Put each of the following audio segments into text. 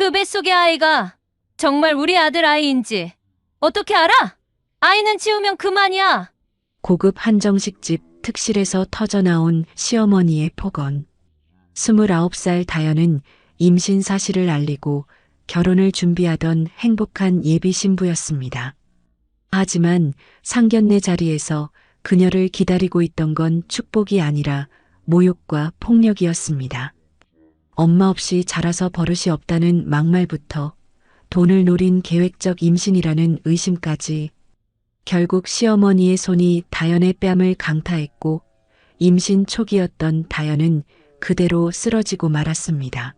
그 뱃속의 아이가 정말 우리 아들 아이인지 어떻게 알아? 아이는 지우면 그만이야. 고급 한정식집 특실에서 터져나온 시어머니의 폭언. 29살 다연은 임신 사실을 알리고 결혼을 준비하던 행복한 예비 신부였습니다. 하지만 상견례 자리에서 그녀를 기다리고 있던 건 축복이 아니라 모욕과 폭력이었습니다. 엄마 없이 자라서 버릇이 없다는 막말부터 돈을 노린 계획적 임신이라는 의심까지 결국 시어머니의 손이 다연의 뺨을 강타했고 임신 초기였던 다연은 그대로 쓰러지고 말았습니다.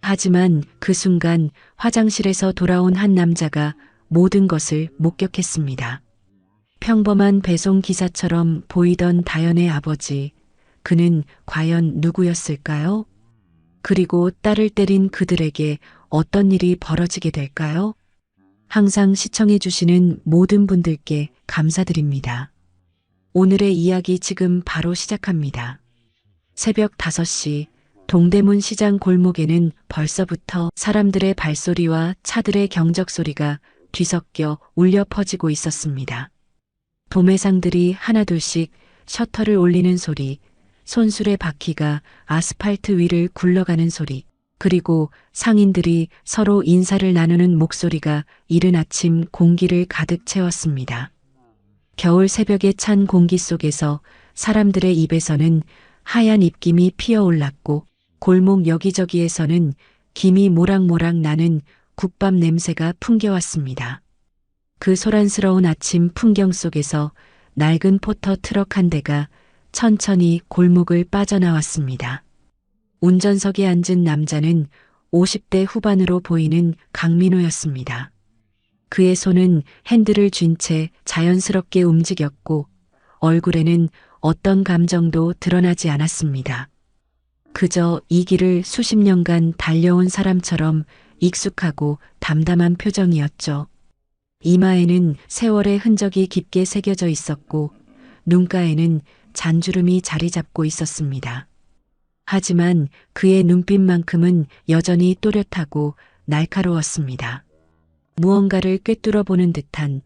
하지만 그 순간 화장실에서 돌아온 한 남자가 모든 것을 목격했습니다. 평범한 배송 기사처럼 보이던 다연의 아버지, 그는 과연 누구였을까요? 그리고 딸을 때린 그들에게 어떤 일이 벌어지게 될까요? 항상 시청해주시는 모든 분들께 감사드립니다. 오늘의 이야기 지금 바로 시작합니다. 새벽 5시 동대문 시장 골목에는 벌써부터 사람들의 발소리와 차들의 경적 소리가 뒤섞여 울려 퍼지고 있었습니다. 도매상들이 하나둘씩 셔터를 올리는 소리, 손수레 바퀴가 아스팔트 위를 굴러가는 소리, 그리고 상인들이 서로 인사를 나누는 목소리가 이른 아침 공기를 가득 채웠습니다. 겨울 새벽의 찬 공기 속에서 사람들의 입에서는 하얀 입김이 피어올랐고 골목 여기저기에서는 김이 모락모락 나는 국밥 냄새가 풍겨왔습니다. 그 소란스러운 아침 풍경 속에서 낡은 포터 트럭 한 대가 천천히 골목을 빠져나왔습니다. 운전석에 앉은 남자는 50대 후반으로 보이는 강민호였습니다. 그의 손은 핸들을 쥔 채 자연스럽게 움직였고 얼굴에는 어떤 감정도 드러나지 않았습니다. 그저 이 길을 수십 년간 달려온 사람처럼 익숙하고 담담한 표정이었죠. 이마에는 세월의 흔적이 깊게 새겨져 있었고 눈가에는 잔주름이 자리 잡고 있었습니다. 하지만 그의 눈빛만큼은 여전히 또렷하고 날카로웠습니다. 무언가를 꿰뚫어 보는 듯한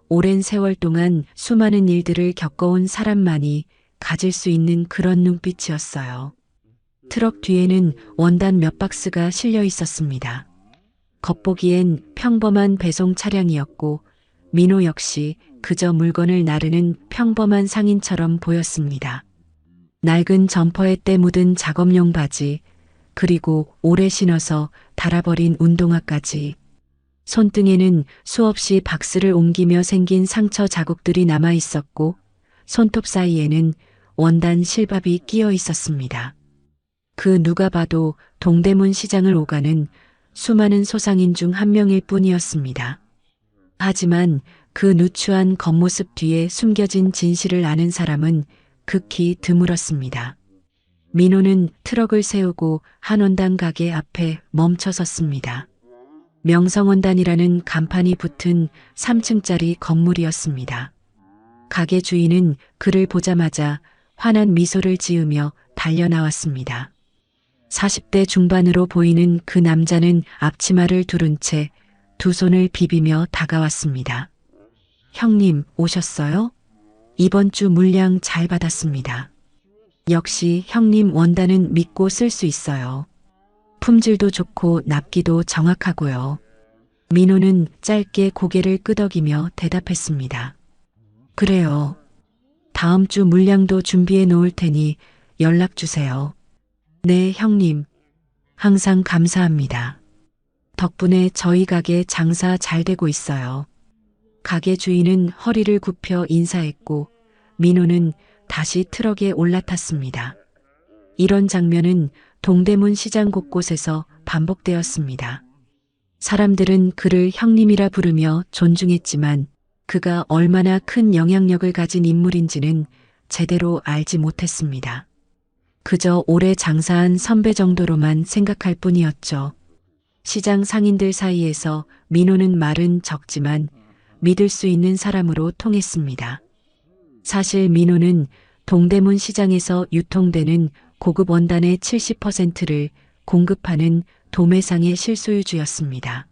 오랜 세월 동안 수많은 일들을 겪어온 사람만이 가질 수 있는 그런 눈빛이었어요. 트럭 뒤에는 원단 몇 박스가 실려 있었습니다. 겉보기엔 평범한 배송 차량이었고 민호 역시 그저 물건을 나르는 평범한 상인처럼 보였습니다. 낡은 점퍼에 때 묻은 작업용 바지, 그리고 오래 신어서 닳아버린 운동화까지. 손등에는 수없이 박스를 옮기며 생긴 상처 자국들이 남아 있었고 손톱 사이에는 원단 실밥이 끼어 있었습니다. 그 누가 봐도 동대문 시장을 오가는 수많은 소상인 중 한 명일 뿐이었습니다. 하지만 그 누추한 겉모습 뒤에 숨겨진 진실을 아는 사람은 극히 드물었습니다. 민호는 트럭을 세우고 한 원단 가게 앞에 멈춰 섰습니다. 명성원단이라는 간판이 붙은 3층짜리 건물이었습니다. 가게 주인은 그를 보자마자 환한 미소를 지으며 달려나왔습니다. 40대 중반으로 보이는 그 남자는 앞치마를 두른 채 두 손을 비비며 다가왔습니다. 형님 오셨어요? 이번 주 물량 잘 받았습니다. 역시 형님 원단은 믿고 쓸 수 있어요. 품질도 좋고 납기도 정확하고요. 민호는 짧게 고개를 끄덕이며 대답했습니다. 그래요. 다음 주 물량도 준비해 놓을 테니 연락 주세요. 네, 형님. 항상 감사합니다. 덕분에 저희 가게 장사 잘 되고 있어요. 가게 주인은 허리를 굽혀 인사했고 민호는 다시 트럭에 올라탔습니다. 이런 장면은 동대문 시장 곳곳에서 반복되었습니다. 사람들은 그를 형님이라 부르며 존중했지만 그가 얼마나 큰 영향력을 가진 인물인지는 제대로 알지 못했습니다. 그저 오래 장사한 선배 정도로만 생각할 뿐이었죠. 시장 상인들 사이에서 민호는 말은 적지만 믿을 수 있는 사람으로 통했습니다. 사실 민호는 동대문 시장에서 유통되는 고급 원단의 70%를 공급하는 도매상의 실소유주였습니다.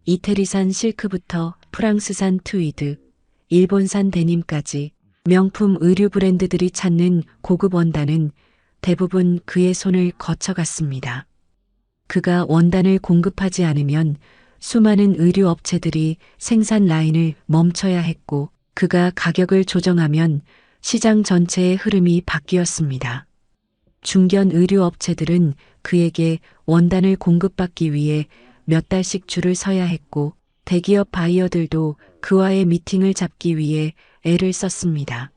이태리산 실크부터 프랑스산 트위드, 일본산 데님까지 명품 의류 브랜드들이 찾는 고급 원단은 대부분 그의 손을 거쳐갔습니다. 그가 원단을 공급하지 않으면 수많은 의류 업체들이 생산 라인을 멈춰야 했고, 그가 가격을 조정하면 시장 전체의 흐름이 바뀌었습니다. 중견 의류 업체들은 그에게 원단을 공급받기 위해 몇 달씩 줄을 서야 했고, 대기업 바이어들도 그와의 미팅을 잡기 위해 애를 썼습니다.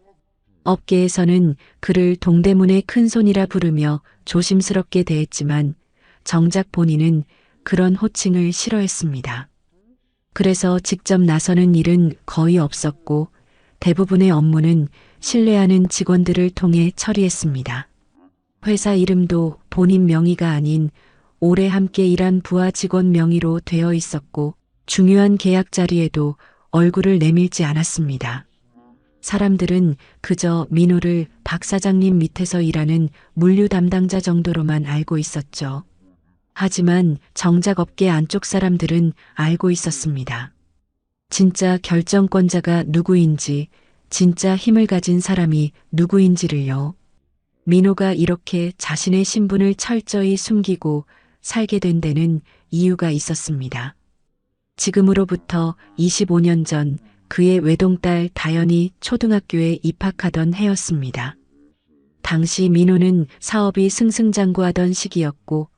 업계에서는 그를 동대문의 큰손이라 부르며 조심스럽게 대했지만 정작 본인은 그런 호칭을 싫어했습니다. 그래서 직접 나서는 일은 거의 없었고, 대부분의 업무는 신뢰하는 직원들을 통해 처리했습니다. 회사 이름도 본인 명의가 아닌 오래 함께 일한 부하 직원 명의로 되어 있었고, 중요한 계약 자리에도 얼굴을 내밀지 않았습니다. 사람들은 그저 민호를 박 사장님 밑에서 일하는 물류 담당자 정도로만 알고 있었죠. 하지만 정작 업계 안쪽 사람들은 알고 있었습니다. 진짜 결정권자가 누구인지, 진짜 힘을 가진 사람이 누구인지를요. 민호가 이렇게 자신의 신분을 철저히 숨기고 살게 된 데는 이유가 있었습니다. 지금으로부터 25년 전 그의 외동딸 다연이 초등학교에 입학하던 해였습니다. 당시 민호는 사업이 승승장구하던 시기였고,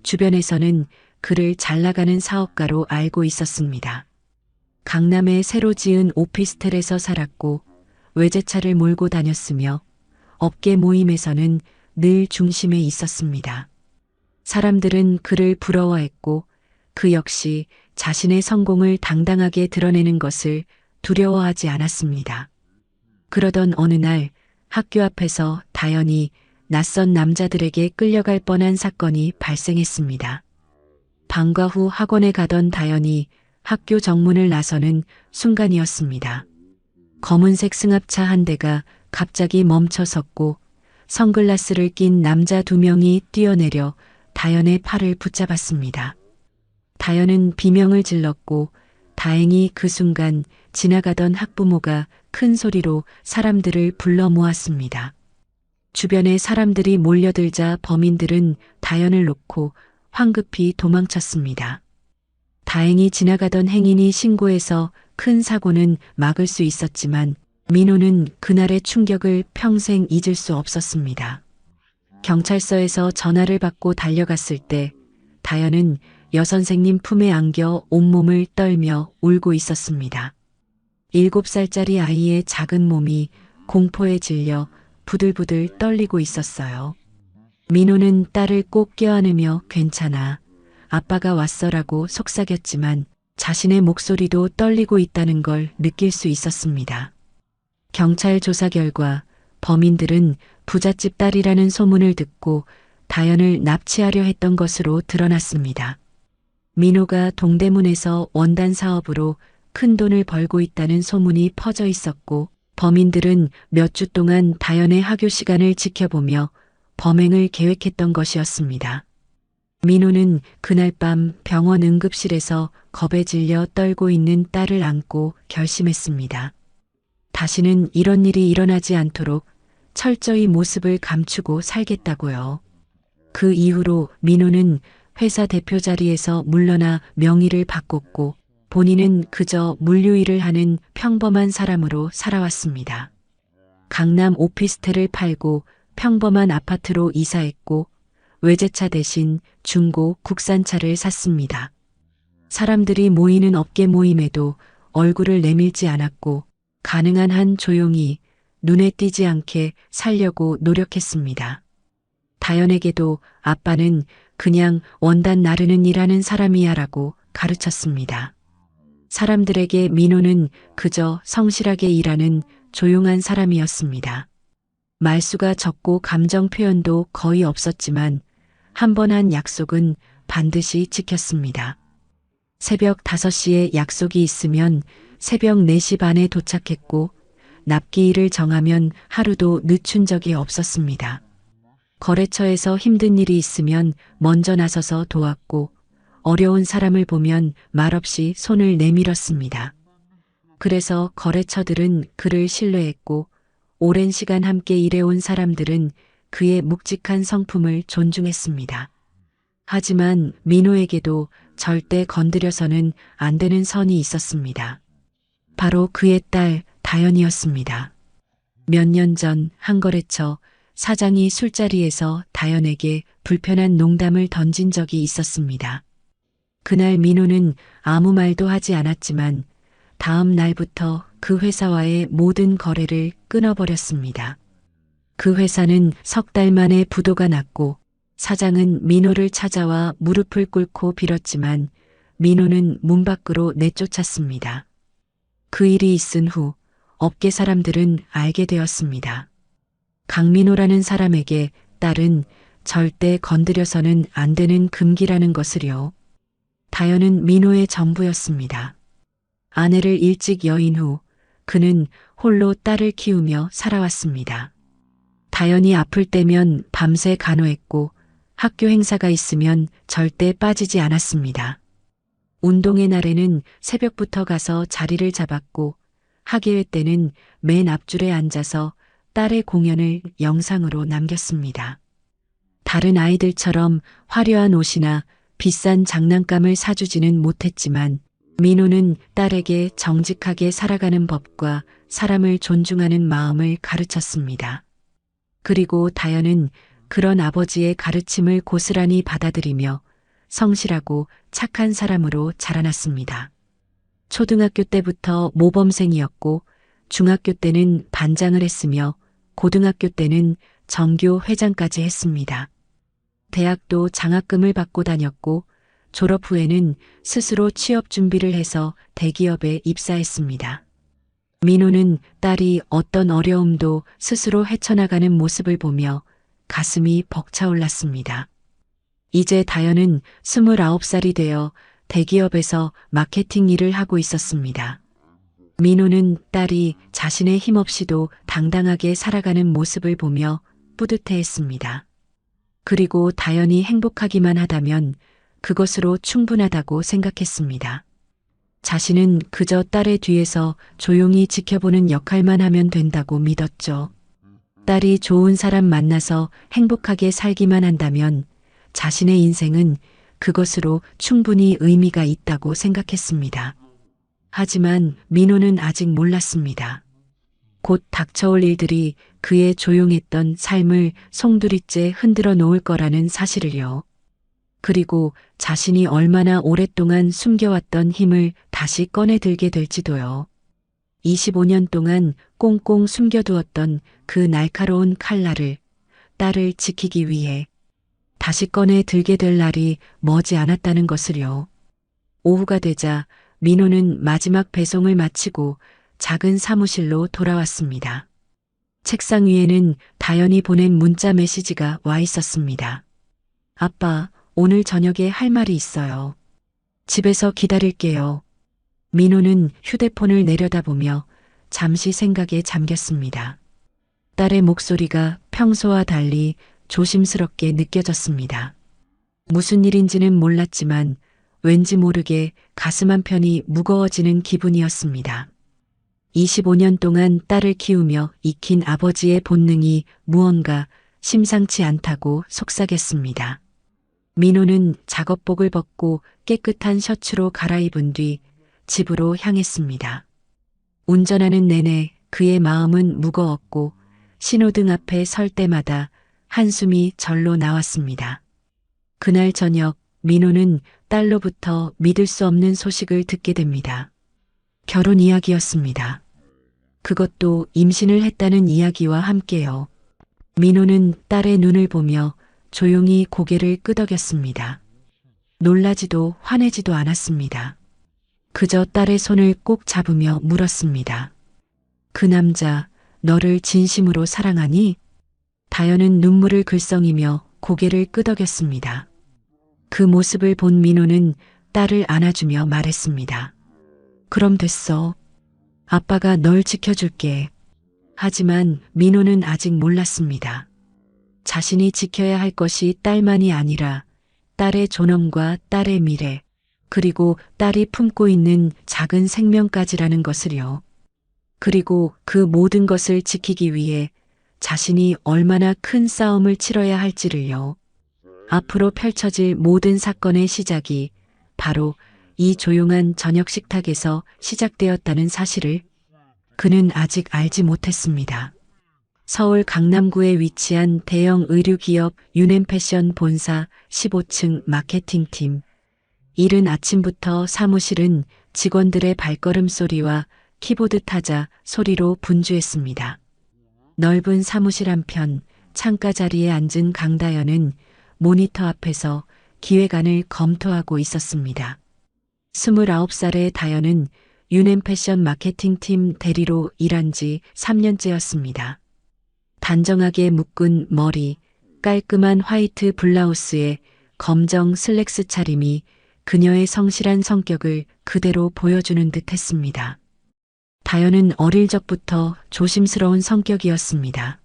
주변에서는 그를 잘 나가는 사업가로 알고 있었습니다. 강남에 새로 지은 오피스텔에서 살았고, 외제차를 몰고 다녔으며, 업계 모임에서는 늘 중심에 있었습니다. 사람들은 그를 부러워했고, 그 역시 자신의 성공을 당당하게 드러내는 것을 두려워하지 않았습니다. 그러던 어느 날 학교 앞에서 다연이 낯선 남자들에게 끌려갈 뻔한 사건이 발생했습니다. 방과 후 학원에 가던 다연이 학교 정문을 나서는 순간이었습니다. 검은색 승합차 한 대가 갑자기 멈춰섰고, 선글라스를 낀 남자 2명이 뛰어내려 다연의 팔을 붙잡았습니다. 다연은 비명을 질렀고, 다행히 그 순간 지나가던 학부모가 큰 소리로 사람들을 불러 모았습니다. 주변에 사람들이 몰려들자 범인들은 다연을 놓고 황급히 도망쳤습니다. 다행히 지나가던 행인이 신고해서 큰 사고는 막을 수 있었지만, 민호는 그날의 충격을 평생 잊을 수 없었습니다. 경찰서에서 전화를 받고 달려갔을 때 다연은 여선생님 품에 안겨 온몸을 떨며 울고 있었습니다. 7살짜리 아이의 작은 몸이 공포에 질려 부들부들 떨리고 있었어요. 민호는 딸을 꼭 껴안으며 괜찮아, 아빠가 왔어라고 속삭였지만 자신의 목소리도 떨리고 있다는 걸 느낄 수 있었습니다. 경찰 조사 결과 범인들은 부잣집 딸이라는 소문을 듣고 다연을 납치하려 했던 것으로 드러났습니다. 민호가 동대문에서 원단 사업으로 큰 돈을 벌고 있다는 소문이 퍼져 있었고, 범인들은 몇 주 동안 다연의 하교 시간을 지켜보며 범행을 계획했던 것이었습니다. 민호는 그날 밤 병원 응급실에서 겁에 질려 떨고 있는 딸을 안고 결심했습니다. 다시는 이런 일이 일어나지 않도록 철저히 모습을 감추고 살겠다고요. 그 이후로 민호는 회사 대표 자리에서 물러나 명의를 바꿨고, 본인은 그저 물류 일을 하는 평범한 사람으로 살아왔습니다. 강남 오피스텔을 팔고 평범한 아파트로 이사했고, 외제차 대신 중고 국산차를 샀습니다. 사람들이 모이는 업계 모임에도 얼굴을 내밀지 않았고, 가능한 한 조용히 눈에 띄지 않게 살려고 노력했습니다. 다연에게도 아빠는 그냥 원단 나르는 일하는 사람이야 라고 가르쳤습니다. 사람들에게 민호는 그저 성실하게 일하는 조용한 사람이었습니다. 말수가 적고 감정 표현도 거의 없었지만 한 번 한 약속은 반드시 지켰습니다. 새벽 5시에 약속이 있으면 새벽 4시 반에 도착했고, 납기일을 정하면 하루도 늦춘 적이 없었습니다. 거래처에서 힘든 일이 있으면 먼저 나서서 도왔고 어려운 사람을 보면 말없이 손을 내밀었습니다. 그래서 거래처들은 그를 신뢰했고 오랜 시간 함께 일해온 사람들은 그의 묵직한 성품을 존중했습니다. 하지만 민호에게도 절대 건드려서는 안 되는 선이 있었습니다. 바로 그의 딸 다연이었습니다. 몇 년 전 한 거래처 사장이 술자리에서 다연에게 불편한 농담을 던진 적이 있었습니다. 그날 민호는 아무 말도 하지 않았지만 다음 날부터 그 회사와의 모든 거래를 끊어버렸습니다. 그 회사는 석 달 만에 부도가 났고 사장은 민호를 찾아와 무릎을 꿇고 빌었지만 민호는 문 밖으로 내쫓았습니다. 그 일이 있은 후 업계 사람들은 알게 되었습니다. 강민호라는 사람에게 딸은 절대 건드려서는 안 되는 금기라는 것을요. 다연은 민호의 전부였습니다. 아내를 일찍 여인 후 그는 홀로 딸을 키우며 살아왔습니다. 다연이 아플 때면 밤새 간호했고 학교 행사가 있으면 절대 빠지지 않았습니다. 운동의 날에는 새벽부터 가서 자리를 잡았고 학예회 때는 맨 앞줄에 앉아서 딸의 공연을 영상으로 남겼습니다. 다른 아이들처럼 화려한 옷이나 비싼 장난감을 사주지는 못했지만 민호는 딸에게 정직하게 살아가는 법과 사람을 존중하는 마음을 가르쳤습니다. 그리고 다연은 그런 아버지의 가르침을 고스란히 받아들이며 성실하고 착한 사람으로 자라났습니다. 초등학교 때부터 모범생이었고 중학교 때는 반장을 했으며 고등학교 때는 정교 회장까지 했습니다. 대학도 장학금을 받고 다녔고 졸업 후에는 스스로 취업 준비를 해서 대기업에 입사했습니다. 민호는 딸이 어떤 어려움도 스스로 헤쳐나가는 모습을 보며 가슴이 벅차올랐습니다. 이제 다연은 29살이 되어 대기업에서 마케팅 일을 하고 있었습니다. 민호는 딸이 자신의 힘없이도 당당하게 살아가는 모습을 보며 뿌듯해했습니다. 그리고 다연이 행복하기만 하다면 그것으로 충분하다고 생각했습니다. 자신은 그저 딸의 뒤에서 조용히 지켜보는 역할만 하면 된다고 믿었죠. 딸이 좋은 사람 만나서 행복하게 살기만 한다면 자신의 인생은 그것으로 충분히 의미가 있다고 생각했습니다. 하지만 민호는 아직 몰랐습니다. 곧 닥쳐올 일들이 그의 조용했던 삶을 송두리째 흔들어 놓을 거라는 사실을요. 그리고 자신이 얼마나 오랫동안 숨겨왔던 힘을 다시 꺼내들게 될지도요. 25년 동안 꽁꽁 숨겨두었던 그 날카로운 칼날을 딸을 지키기 위해 다시 꺼내 들게 될 날이 머지 않았다는 것을요. 오후가 되자 민호는 마지막 배송을 마치고 작은 사무실로 돌아왔습니다. 책상 위에는 다연이 보낸 문자 메시지가 와 있었습니다. 아빠, 오늘 저녁에 할 말이 있어요. 집에서 기다릴게요. 민호는 휴대폰을 내려다보며 잠시 생각에 잠겼습니다. 딸의 목소리가 평소와 달리 조심스럽게 느껴졌습니다. 무슨 일인지는 몰랐지만 왠지 모르게 가슴 한편이 무거워지는 기분이었습니다. 25년 동안 딸을 키우며 익힌 아버지의 본능이 무언가 심상치 않다고 속삭였습니다. 민호는 작업복을 벗고 깨끗한 셔츠로 갈아입은 뒤 집으로 향했습니다. 운전하는 내내 그의 마음은 무거웠고 신호등 앞에 설 때마다 한숨이 절로 나왔습니다. 그날 저녁 민호는 딸로부터 믿을 수 없는 소식을 듣게 됩니다. 결혼 이야기였습니다. 그것도 임신을 했다는 이야기와 함께요. 민호는 딸의 눈을 보며 조용히 고개를 끄덕였습니다. 놀라지도 화내지도 않았습니다. 그저 딸의 손을 꼭 잡으며 물었습니다. 그 남자, 너를 진심으로 사랑하니? 다연은 눈물을 글썽이며 고개를 끄덕였습니다. 그 모습을 본 민호는 딸을 안아주며 말했습니다. 그럼 됐어. 아빠가 널 지켜줄게. 하지만 민호는 아직 몰랐습니다. 자신이 지켜야 할 것이 딸만이 아니라 딸의 존엄과 딸의 미래, 그리고 딸이 품고 있는 작은 생명까지라는 것을요. 그리고 그 모든 것을 지키기 위해 자신이 얼마나 큰 싸움을 치러야 할지를요. 앞으로 펼쳐질 모든 사건의 시작이 바로 이 조용한 저녁 식탁에서 시작되었다는 사실을 그는 아직 알지 못했습니다. 서울 강남구에 위치한 대형 의류기업 유넨패션 본사 15층 마케팅팀. 이른 아침부터 사무실은 직원들의 발걸음 소리와 키보드 타자 소리로 분주했습니다. 넓은 사무실 한편 창가 자리에 앉은 강다연은 모니터 앞에서 기획안을 검토하고 있었습니다. 29살의 다연은 유넨패션 마케팅팀 대리로 일한 지 3년째였습니다. 단정하게 묶은 머리, 깔끔한 화이트 블라우스에 검정 슬랙스 차림이 그녀의 성실한 성격을 그대로 보여주는 듯 했습니다. 다연은 어릴 적부터 조심스러운 성격이었습니다.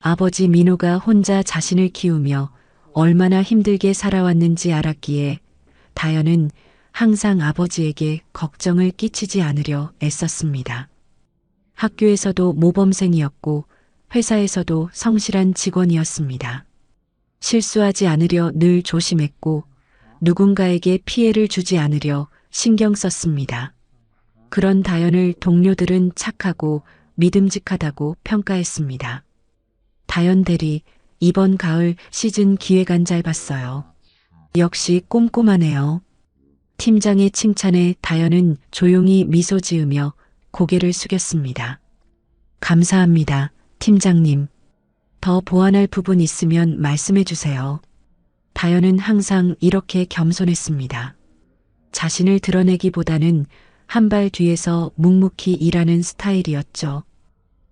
아버지 민호가 혼자 자신을 키우며 얼마나 힘들게 살아왔는지 알았기에 다연은 항상 아버지에게 걱정을 끼치지 않으려 애썼습니다. 학교에서도 모범생이었고 회사에서도 성실한 직원이었습니다. 실수하지 않으려 늘 조심했고 누군가에게 피해를 주지 않으려 신경 썼습니다. 그런 다연을 동료들은 착하고 믿음직하다고 평가했습니다. 다연 대리, 이번 가을 시즌 기획안 잘 봤어요. 역시 꼼꼼하네요. 팀장의 칭찬에 다연은 조용히 미소 지으며 고개를 숙였습니다. 감사합니다, 팀장님. 더 보완할 부분 있으면 말씀해 주세요. 다연은 항상 이렇게 겸손했습니다. 자신을 드러내기보다는 한 발 뒤에서 묵묵히 일하는 스타일이었죠.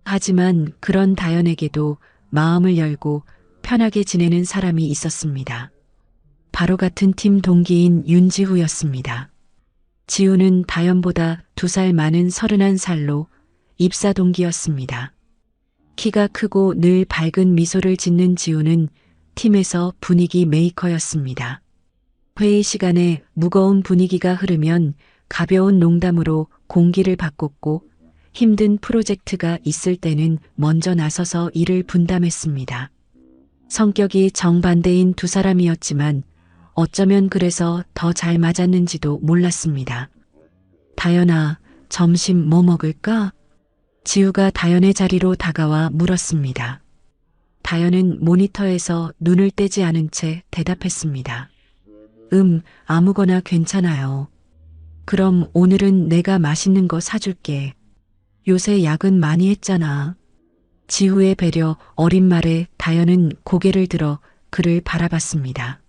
하지만 그런 다연에게도 마음을 열고 편하게 지내는 사람이 있었습니다. 바로 같은 팀 동기인 윤지후였습니다. 지우는 다연보다 2살 많은 31살로 입사 동기였습니다. 키가 크고 늘 밝은 미소를 짓는 지우는 팀에서 분위기 메이커였습니다. 회의 시간에 무거운 분위기가 흐르면 가벼운 농담으로 공기를 바꿨고 힘든 프로젝트가 있을 때는 먼저 나서서 일을 분담했습니다. 성격이 정반대인 두 사람이었지만 어쩌면 그래서 더 잘 맞았는지도 몰랐습니다. 다연아, 점심 뭐 먹을까? 지우가 다연의 자리로 다가와 물었습니다. 다연은 모니터에서 눈을 떼지 않은 채 대답했습니다. 아무거나 괜찮아요. 그럼 오늘은 내가 맛있는 거 사줄게. 요새 야근 많이 했잖아. 지우의 배려 어린 말에 다연은 고개를 들어 그를 바라봤습니다.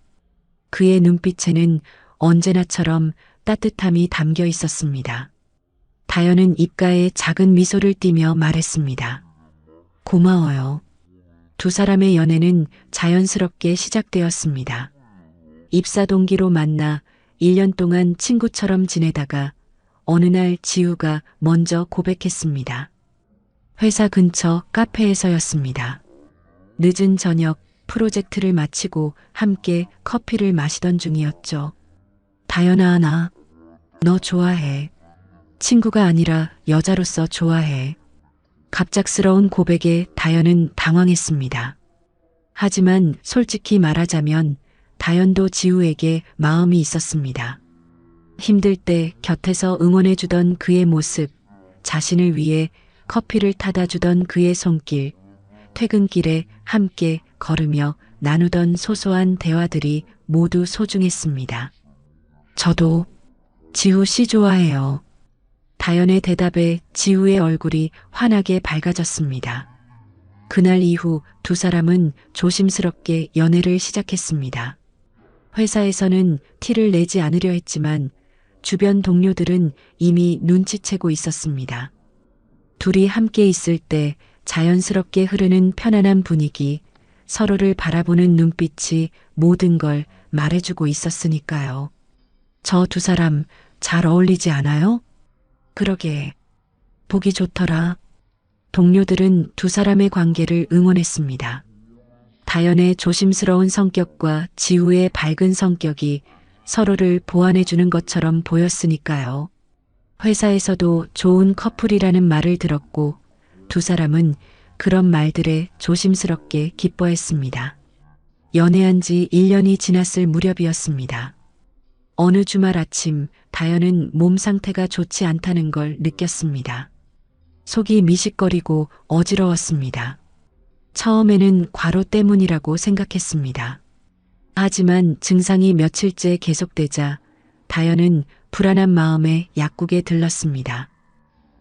그의 눈빛에는 언제나처럼 따뜻함이 담겨 있었습니다. 다연은 입가에 작은 미소를 띠며 말했습니다. 고마워요. 두 사람의 연애는 자연스럽게 시작되었습니다. 입사 동기로 만나 1년 동안 친구처럼 지내다가 어느 날 지우가 먼저 고백했습니다. 회사 근처 카페에서였습니다. 늦은 저녁 프로젝트를 마치고 함께 커피를 마시던 중이었죠. 다연아, 너 좋아해. 친구가 아니라 여자로서 좋아해. 갑작스러운 고백에 다연은 당황했습니다. 하지만 솔직히 말하자면 다연도 지우에게 마음이 있었습니다. 힘들 때 곁에서 응원해주던 그의 모습, 자신을 위해 커피를 타다 주던 그의 손길, 퇴근길에 함께 걸으며 나누던 소소한 대화들이 모두 소중했습니다. 저도 지우 씨 좋아해요. 다연의 대답에 지우의 얼굴이 환하게 밝아졌습니다. 그날 이후 두 사람은 조심스럽게 연애를 시작했습니다. 회사에서는 티를 내지 않으려 했지만 주변 동료들은 이미 눈치채고 있었습니다. 둘이 함께 있을 때 자연스럽게 흐르는 편안한 분위기, 서로를 바라보는 눈빛이 모든 걸 말해주고 있었으니까요. 저 두 사람 잘 어울리지 않아요? 그러게, 보기 좋더라. 동료들은 두 사람의 관계를 응원했습니다. 다연의 조심스러운 성격과 지우의 밝은 성격이 서로를 보완해주는 것처럼 보였으니까요. 회사에서도 좋은 커플이라는 말을 들었고 두 사람은 그런 말들에 조심스럽게 기뻐했습니다. 연애한 지 1년이 지났을 무렵이었습니다. 어느 주말 아침 다연은 몸 상태가 좋지 않다는 걸 느꼈습니다. 속이 미식거리고 어지러웠습니다. 처음에는 과로 때문이라고 생각했습니다. 하지만 증상이 며칠째 계속되자 다연은 불안한 마음에 약국에 들렀습니다.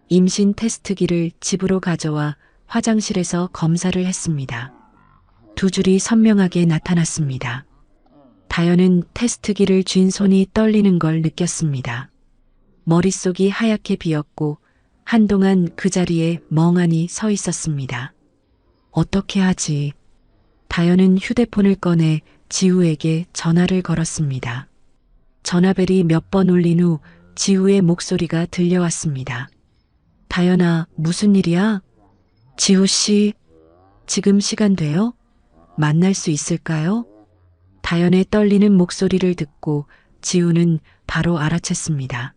임신 테스트기를 집으로 가져와 화장실에서 검사를 했습니다. 두 줄이 선명하게 나타났습니다. 다연은 테스트기를 쥔 손이 떨리는 걸 느꼈습니다. 머릿속이 하얗게 비었고 한동안 그 자리에 멍하니 서 있었습니다. 어떻게 하지? 다연은 휴대폰을 꺼내 지우에게 전화를 걸었습니다. 전화벨이 몇 번 울린 후 지우의 목소리가 들려왔습니다. 다연아, 무슨 일이야? 지우 씨, 지금 시간 돼요? 만날 수 있을까요? 다연의 떨리는 목소리를 듣고 지우는 바로 알아챘습니다.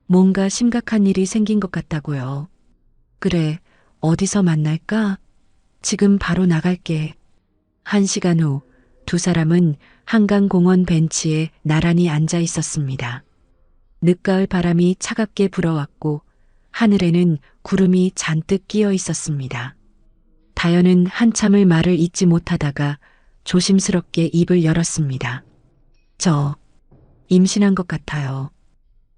뭔가 심각한 일이 생긴 것 같다고요. 그래, 어디서 만날까? 지금 바로 나갈게. 1시간 후 두 사람은 한강공원 벤치에 나란히 앉아 있었습니다. 늦가을 바람이 차갑게 불어왔고 하늘에는 구름이 잔뜩 끼어 있었습니다. 다연은 한참을 말을 잇지 못하다가 조심스럽게 입을 열었습니다. 저 임신한 것 같아요.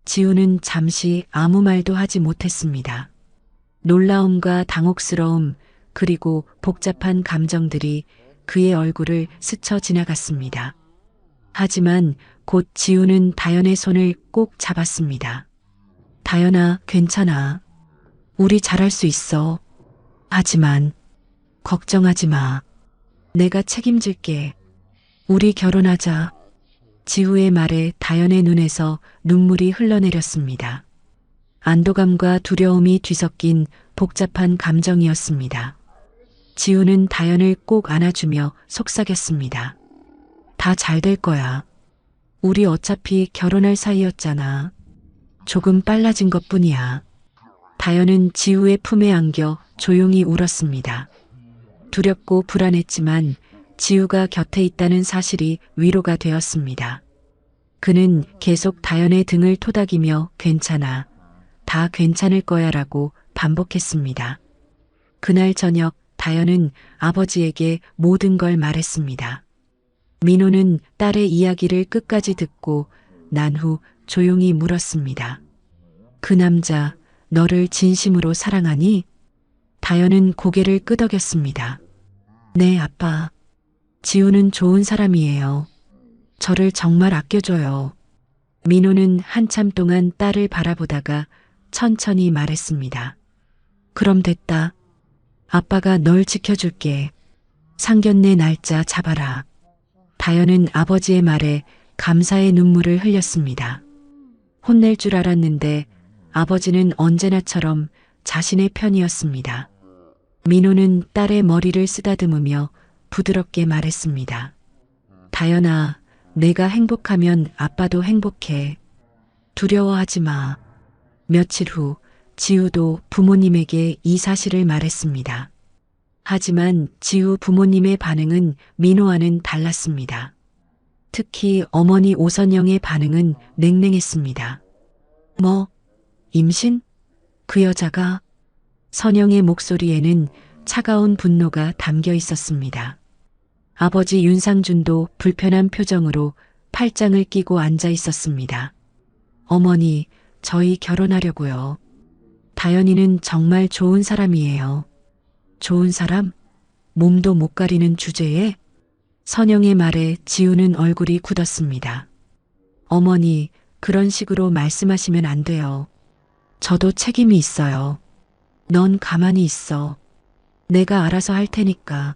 지우는 잠시 아무 말도 하지 못했습니다. 놀라움과 당혹스러움 그리고 복잡한 감정들이 그의 얼굴을 스쳐 지나갔습니다. 하지만 곧 지우는 다연의 손을 꼭 잡았습니다. 다연아, 괜찮아. 우리 잘할 수 있어. 하지만 걱정하지 마. 내가 책임질게. 우리 결혼하자. 지우의 말에 다연의 눈에서 눈물이 흘러내렸습니다. 안도감과 두려움이 뒤섞인 복잡한 감정이었습니다. 지우는 다연을 꼭 안아주며 속삭였습니다. 다 잘 될 거야. 우리 어차피 결혼할 사이였잖아. 조금 빨라진 것뿐이야. 다연은 지우의 품에 안겨 조용히 울었습니다. 두렵고 불안했지만 지우가 곁에 있다는 사실이 위로가 되었습니다. 그는 계속 다연의 등을 토닥이며 괜찮아. 다 괜찮을 거야 라고 반복했습니다. 그날 저녁 다연은 아버지에게 모든 걸 말했습니다. 민호는 딸의 이야기를 끝까지 듣고 난 후 조용히 물었습니다. 그 남자 너를 진심으로 사랑하니? 다연은 고개를 끄덕였습니다. 네, 아빠. 지우는 좋은 사람이에요. 저를 정말 아껴줘요. 민호는 한참 동안 딸을 바라보다가 천천히 말했습니다. 그럼 됐다. 아빠가 널 지켜줄게. 상견례 날짜 잡아라. 다연은 아버지의 말에 감사의 눈물을 흘렸습니다. 혼낼 줄 알았는데 아버지는 언제나처럼 자신의 편이었습니다. 민호는 딸의 머리를 쓰다듬으며 부드럽게 말했습니다. 다연아, 내가 행복하면 아빠도 행복해. 두려워하지 마. 며칠 후 지우도 부모님에게 이 사실을 말했습니다. 하지만 지우 부모님의 반응은 민호와는 달랐습니다. 특히 어머니 오선영의 반응은 냉랭했습니다. 뭐? 임신? 그 여자가? 선영의 목소리에는 차가운 분노가 담겨 있었습니다. 아버지 윤상준도 불편한 표정으로 팔짱을 끼고 앉아 있었습니다. 어머니, 저희 결혼하려고요. 다연이는 정말 좋은 사람이에요. 좋은 사람? 몸도 못 가리는 주제에? 선영의 말에 지우는 얼굴이 굳었습니다. 어머니, 그런 식으로 말씀하시면 안 돼요. 저도 책임이 있어요. 넌 가만히 있어. 내가 알아서 할 테니까.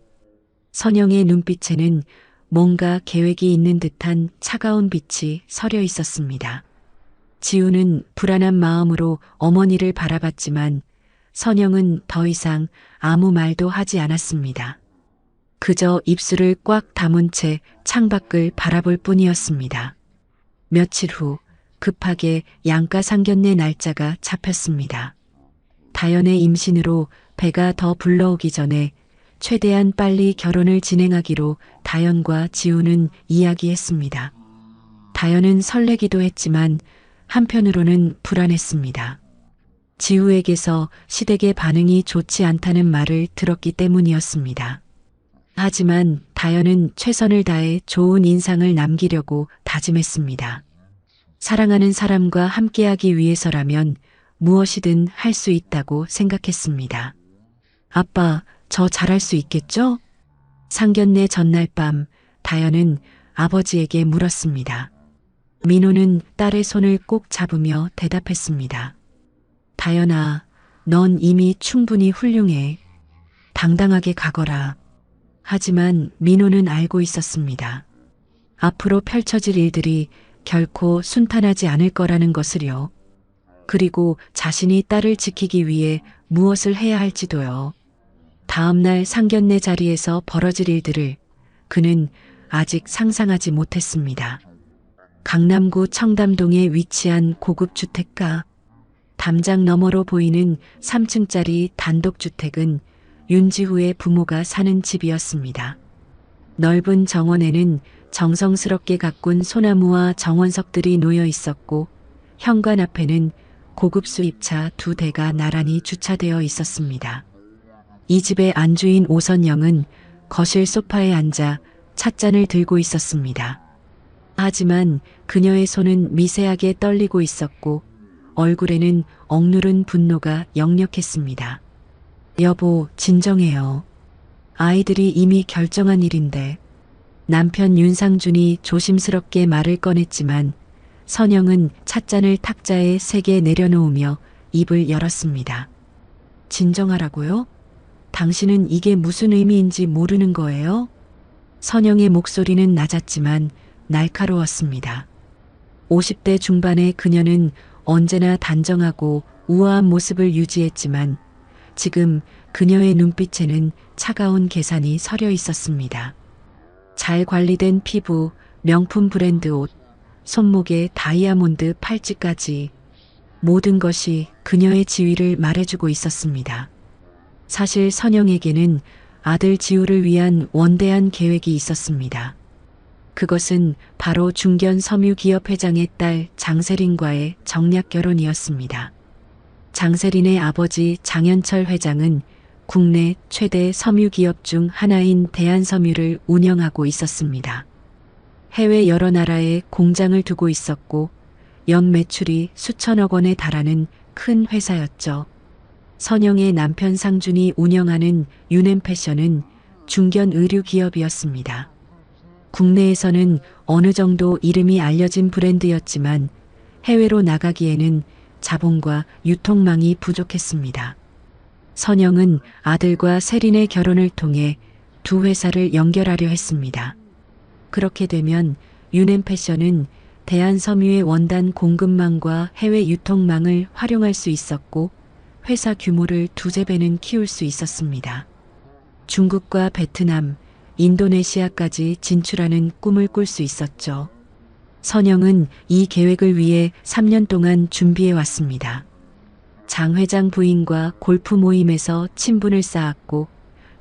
선영의 눈빛에는 뭔가 계획이 있는 듯한 차가운 빛이 서려 있었습니다. 지우는 불안한 마음으로 어머니를 바라봤지만 선영은 더 이상 아무 말도 하지 않았습니다. 그저 입술을 꽉 다문 채 창밖을 바라볼 뿐이었습니다. 며칠 후 급하게 양가 상견례 날짜가 잡혔습니다. 다연의 임신으로 배가 더 불러오기 전에 최대한 빨리 결혼을 진행하기로 다연과 지우는 이야기했습니다. 다연은 설레기도 했지만 한편으로는 불안했습니다. 지우에게서 시댁의 반응이 좋지 않다는 말을 들었기 때문이었습니다. 하지만 다연은 최선을 다해 좋은 인상을 남기려고 다짐했습니다. 사랑하는 사람과 함께하기 위해서라면 무엇이든 할 수 있다고 생각했습니다. 아빠, 저 잘할 수 있겠죠? 상견례 전날 밤 다연은 아버지에게 물었습니다. 민호는 딸의 손을 꼭 잡으며 대답했습니다. 다연아, 넌 이미 충분히 훌륭해. 당당하게 가거라. 하지만 민호는 알고 있었습니다. 앞으로 펼쳐질 일들이 결코 순탄하지 않을 거라는 것을요. 그리고 자신이 딸을 지키기 위해 무엇을 해야 할지도요. 다음날 상견례 자리에서 벌어질 일들을 그는 아직 상상하지 못했습니다. 강남구 청담동에 위치한 고급 주택가. 담장 너머로 보이는 3층짜리 단독주택은 윤지후의 부모가 사는 집이었습니다. 넓은 정원에는 정성스럽게 가꾼 소나무와 정원석들이 놓여 있었고 현관 앞에는 고급 수입차 2대가 나란히 주차되어 있었습니다. 이 집의 안주인 오선영은 거실 소파에 앉아 찻잔을 들고 있었습니다. 하지만 그녀의 손은 미세하게 떨리고 있었고 얼굴에는 억누른 분노가 역력했습니다. 여보, 진정해요. 아이들이 이미 결정한 일인데. 남편 윤상준이 조심스럽게 말을 꺼냈지만 선영은 찻잔을 탁자에 세게 내려놓으며 입을 열었습니다. 진정하라고요? 당신은 이게 무슨 의미인지 모르는 거예요? 선영의 목소리는 낮았지만 날카로웠습니다. 50대 중반의 그녀는 언제나 단정하고 우아한 모습을 유지했지만 지금 그녀의 눈빛에는 차가운 계산이 서려 있었습니다. 잘 관리된 피부, 명품 브랜드 옷, 손목에 다이아몬드 팔찌까지 모든 것이 그녀의 지위를 말해주고 있었습니다. 사실 선영에게는 아들 지우를 위한 원대한 계획이 있었습니다. 그것은 바로 중견 섬유기업 회장의 딸 장세린과의 정략 결혼이었습니다. 장세린의 아버지 장현철 회장은 국내 최대 섬유기업 중 하나인 대한섬유를 운영하고 있었습니다. 해외 여러 나라에 공장을 두고 있었고 연 매출이 수천억 원에 달하는 큰 회사였죠. 선영의 남편 상준이 운영하는 유넨패션은 중견 의류 기업이었습니다. 국내에서는 어느 정도 이름이 알려진 브랜드였지만 해외로 나가기에는 자본과 유통망이 부족했습니다. 선영은 아들과 세린의 결혼을 통해 두 회사를 연결하려 했습니다. 그렇게 되면 유넨패션은 대한섬유의 원단 공급망과 해외 유통망을 활용할 수 있었고 회사 규모를 2배는 키울 수 있었습니다. 중국과 베트남, 인도네시아까지 진출하는 꿈을 꿀 수 있었죠. 선영은 이 계획을 위해 3년 동안 준비해 왔습니다. 장 회장 부인과 골프 모임에서 친분을 쌓았고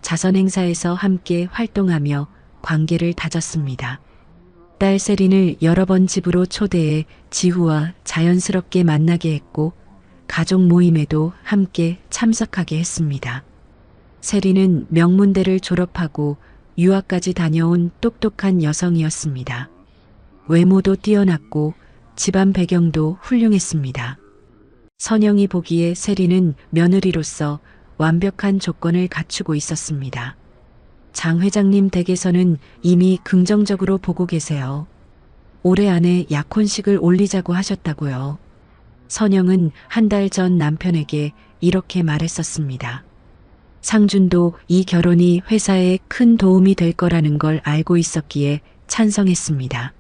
자선 행사에서 함께 활동하며 관계를 다졌습니다. 딸 세린을 여러 번 집으로 초대해 지후와 자연스럽게 만나게 했고 가족 모임에도 함께 참석하게 했습니다. 세린은 명문대를 졸업하고 유학까지 다녀온 똑똑한 여성이었습니다. 외모도 뛰어났고 집안 배경도 훌륭했습니다. 선영이 보기에 세린은 며느리로서 완벽한 조건을 갖추고 있었습니다. 장 회장님 댁에서는 이미 긍정적으로 보고 계세요. 올해 안에 약혼식을 올리자고 하셨다고요. 선영은 한 달 전 남편에게 이렇게 말했었습니다. 상준도 이 결혼이 회사에 큰 도움이 될 거라는 걸 알고 있었기에 찬성했습니다.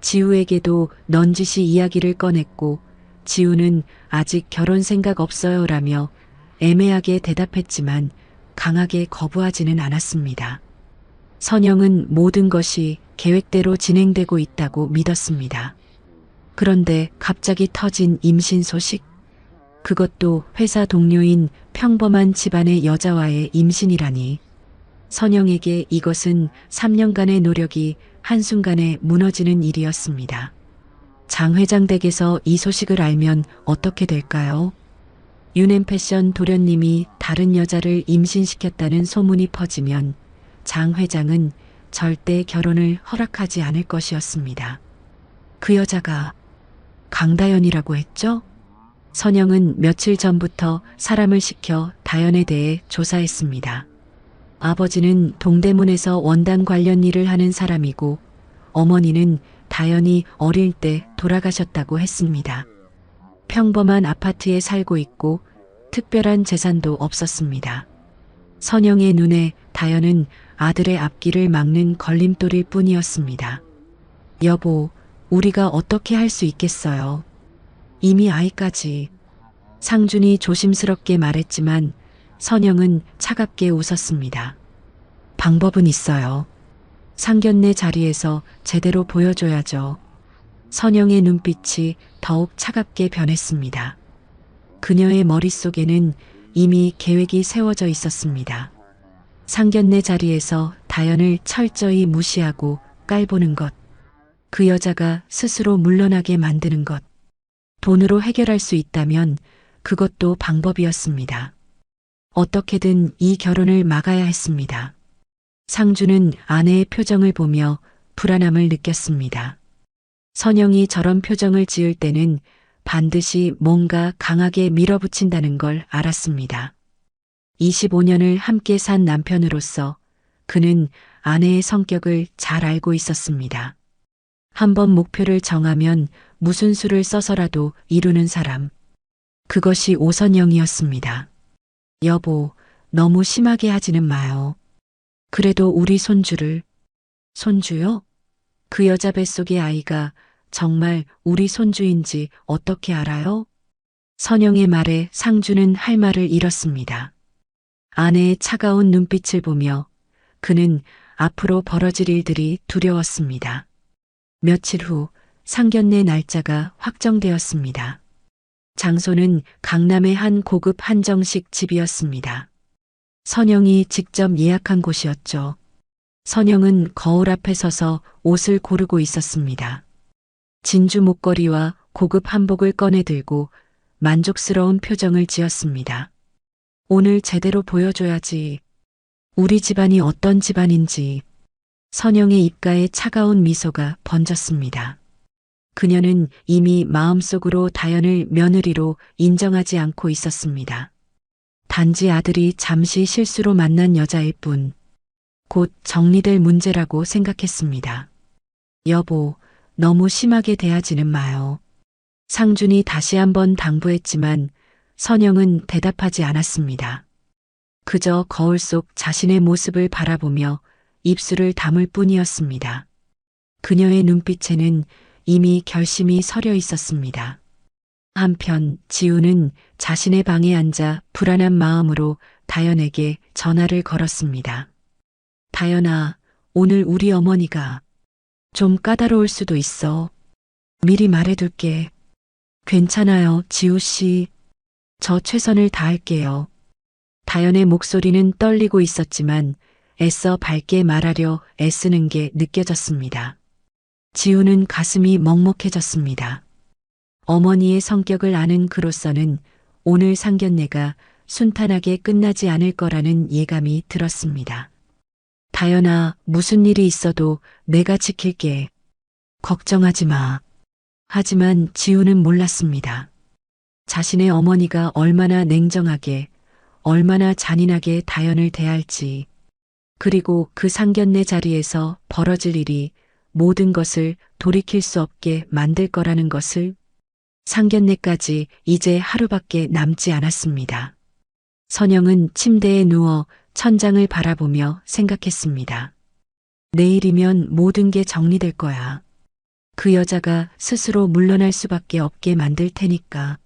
지우에게도 넌지시 이야기를 꺼냈고 지우는 아직 결혼 생각 없어요라며 애매하게 대답했지만 강하게 거부하지는 않았습니다. 선영은 모든 것이 계획대로 진행되고 있다고 믿었습니다. 그런데 갑자기 터진 임신 소식? 그것도 회사 동료인 평범한 집안의 여자와의 임신이라니. 선영에게 이것은 3년간의 노력이 한순간에 무너지는 일이었습니다. 장 회장 댁에서 이 소식을 알면 어떻게 될까요? 유넨패션 도련님이 다른 여자를 임신시켰다는 소문이 퍼지면 장 회장은 절대 결혼을 허락하지 않을 것이었습니다. 그 여자가 강다연이라고 했죠? 선영은 며칠 전부터 사람을 시켜 다연에 대해 조사했습니다. 아버지는 동대문에서 원단 관련 일을 하는 사람이고 어머니는 다연이 어릴 때 돌아가셨다고 했습니다. 평범한 아파트에 살고 있고 특별한 재산도 없었습니다. 선영의 눈에 다연은 아들의 앞길을 막는 걸림돌일 뿐이었습니다. 여보, 우리가 어떻게 할 수 있겠어요? 이미 아이까지. 상준이 조심스럽게 말했지만 선영은 차갑게 웃었습니다. 방법은 있어요. 상견례 자리에서 제대로 보여줘야죠. 선영의 눈빛이 더욱 차갑게 변했습니다. 그녀의 머릿속에는 이미 계획이 세워져 있었습니다. 상견례 자리에서 다연을 철저히 무시하고 깔보는 것. 그 여자가 스스로 물러나게 만드는 것. 돈으로 해결할 수 있다면 그것도 방법이었습니다. 어떻게든 이 결혼을 막아야 했습니다. 상주는 아내의 표정을 보며 불안함을 느꼈습니다. 선영이 저런 표정을 지을 때는 반드시 뭔가 강하게 밀어붙인다는 걸 알았습니다. 25년을 함께 산 남편으로서 그는 아내의 성격을 잘 알고 있었습니다. 한번 목표를 정하면 무슨 수를 써서라도 이루는 사람. 그것이 오선영이었습니다. 여보, 너무 심하게 하지는 마요. 그래도 우리 손주를. 손주요? 그 여자 뱃속의 아이가 정말 우리 손주인지 어떻게 알아요? 선영의 말에 상주는 할 말을 잃었습니다. 아내의 차가운 눈빛을 보며 그는 앞으로 벌어질 일들이 두려웠습니다. 며칠 후 상견례 날짜가 확정되었습니다. 장소는 강남의 한 고급 한정식 집이었습니다. 선영이 직접 예약한 곳이었죠. 선영은 거울 앞에 서서 옷을 고르고 있었습니다. 진주 목걸이와 고급 한복을 꺼내 들고 만족스러운 표정을 지었습니다. 오늘 제대로 보여줘야지. 우리 집안이 어떤 집안인지. 선영의 입가에 차가운 미소가 번졌습니다. 그녀는 이미 마음속으로 다연을 며느리로 인정하지 않고 있었습니다. 단지 아들이 잠시 실수로 만난 여자일 뿐, 곧 정리될 문제라고 생각했습니다. 여보, 너무 심하게 대하지는 마요. 상준이 다시 한번 당부했지만 선영은 대답하지 않았습니다. 그저 거울 속 자신의 모습을 바라보며 입술을 다물 뿐이었습니다. 그녀의 눈빛에는 이미 결심이 서려 있었습니다. 한편 지우는 자신의 방에 앉아 불안한 마음으로 다연에게 전화를 걸었습니다. 다연아, 오늘 우리 어머니가 좀 까다로울 수도 있어. 미리 말해둘게. 괜찮아요, 지우 씨. 저 최선을 다할게요. 다연의 목소리는 떨리고 있었지만 애써 밝게 말하려 애쓰는 게 느껴졌습니다. 지우는 가슴이 먹먹해졌습니다. 어머니의 성격을 아는 그로서는 오늘 상견례가 순탄하게 끝나지 않을 거라는 예감이 들었습니다. 다연아, 무슨 일이 있어도 내가 지킬게. 걱정하지 마. 하지만 지우는 몰랐습니다. 자신의 어머니가 얼마나 냉정하게, 얼마나 잔인하게 다연을 대할지, 그리고 그 상견례 자리에서 벌어질 일이 모든 것을 돌이킬 수 없게 만들 거라는 것을. 상견례까지 이제 하루밖에 남지 않았습니다. 선영은 침대에 누워 천장을 바라보며 생각했습니다. 내일이면 모든 게 정리될 거야. 그 여자가 스스로 물러날 수밖에 없게 만들 테니까.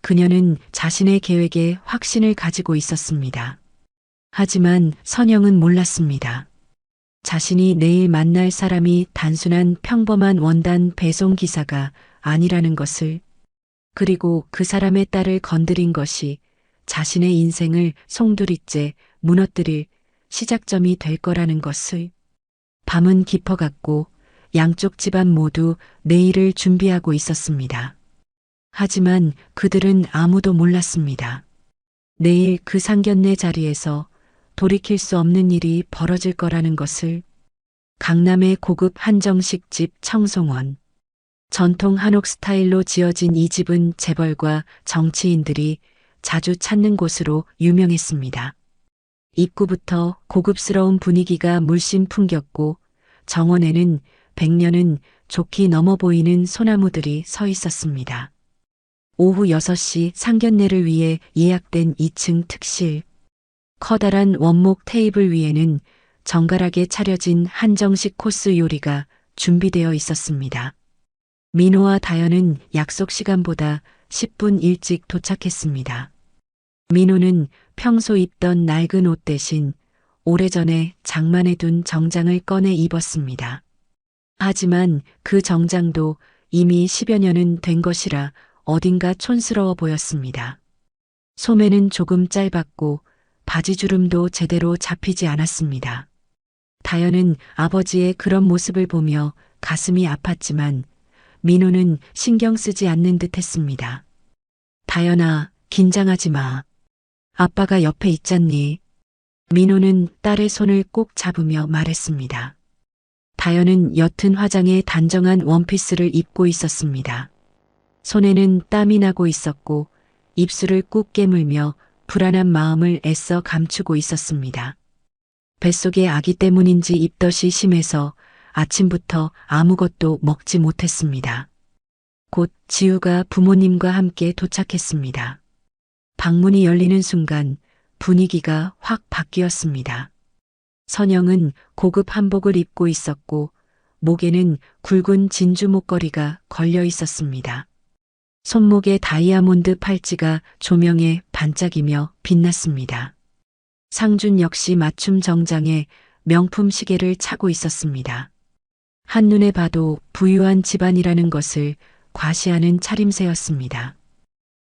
그녀는 자신의 계획에 확신을 가지고 있었습니다. 하지만 선영은 몰랐습니다. 자신이 내일 만날 사람이 단순한 평범한 원단 배송 기사가 아니라는 것을, 그리고 그 사람의 딸을 건드린 것이 자신의 인생을 송두리째 무너뜨릴 시작점이 될 거라는 것을. 밤은 깊어갔고 양쪽 집안 모두 내일을 준비하고 있었습니다. 하지만 그들은 아무도 몰랐습니다. 내일 그 상견례 자리에서 돌이킬 수 없는 일이 벌어질 거라는 것을. 강남의 고급 한정식 집 청송원. 전통 한옥 스타일로 지어진 이 집은 재벌과 정치인들이 자주 찾는 곳으로 유명했습니다. 입구부터 고급스러운 분위기가 물씬 풍겼고 정원에는 100년은 좋게 넘어 보이는 소나무들이 서 있었습니다. 오후 6시 상견례를 위해 예약된 2층 특실. 커다란 원목 테이블 위에는 정갈하게 차려진 한정식 코스 요리가 준비되어 있었습니다. 민호와 다현은 약속 시간보다 10분 일찍 도착했습니다. 민호는 평소 입던 낡은 옷 대신 오래전에 장만해둔 정장을 꺼내 입었습니다. 하지만 그 정장도 이미 10여 년은 된 것이라 어딘가 촌스러워 보였습니다. 소매는 조금 짧았고 바지주름도 제대로 잡히지 않았습니다. 다현은 아버지의 그런 모습을 보며 가슴이 아팠지만 민호는 신경 쓰지 않는 듯 했습니다. 다현아, 긴장하지 마. 아빠가 옆에 있잖니. 민호는 딸의 손을 꼭 잡으며 말했습니다. 다현은 옅은 화장에 단정한 원피스를 입고 있었습니다. 손에는 땀이 나고 있었고 입술을 꾹 깨물며 불안한 마음을 애써 감추고 있었습니다. 뱃속에 아기 때문인지 입덧이 심해서 아침부터 아무것도 먹지 못했습니다. 곧 지우가 부모님과 함께 도착했습니다. 방문이 열리는 순간 분위기가 확 바뀌었습니다. 선영은 고급 한복을 입고 있었고 목에는 굵은 진주 목걸이가 걸려 있었습니다. 손목에 다이아몬드 팔찌가 조명에 반짝이며 빛났습니다. 상준 역시 맞춤 정장에 명품 시계를 차고 있었습니다. 한눈에 봐도 부유한 집안이라는 것을 과시하는 차림새였습니다.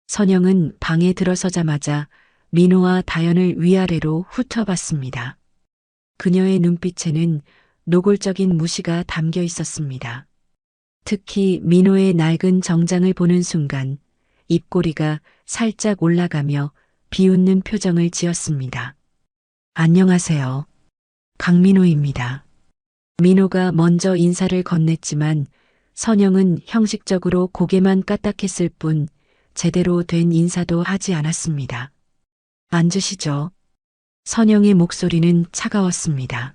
선영은 방에 들어서자마자 민호와 다현을 위아래로 훑어봤습니다. 그녀의 눈빛에는 노골적인 무시가 담겨 있었습니다. 특히 민호의 낡은 정장을 보는 순간 입꼬리가 살짝 올라가며 비웃는 표정을 지었습니다. 안녕하세요. 강민호입니다. 민호가 먼저 인사를 건넸지만 선영은 형식적으로 고개만 까딱했을 뿐 제대로 된 인사도 하지 않았습니다. 앉으시죠. 선영의 목소리는 차가웠습니다.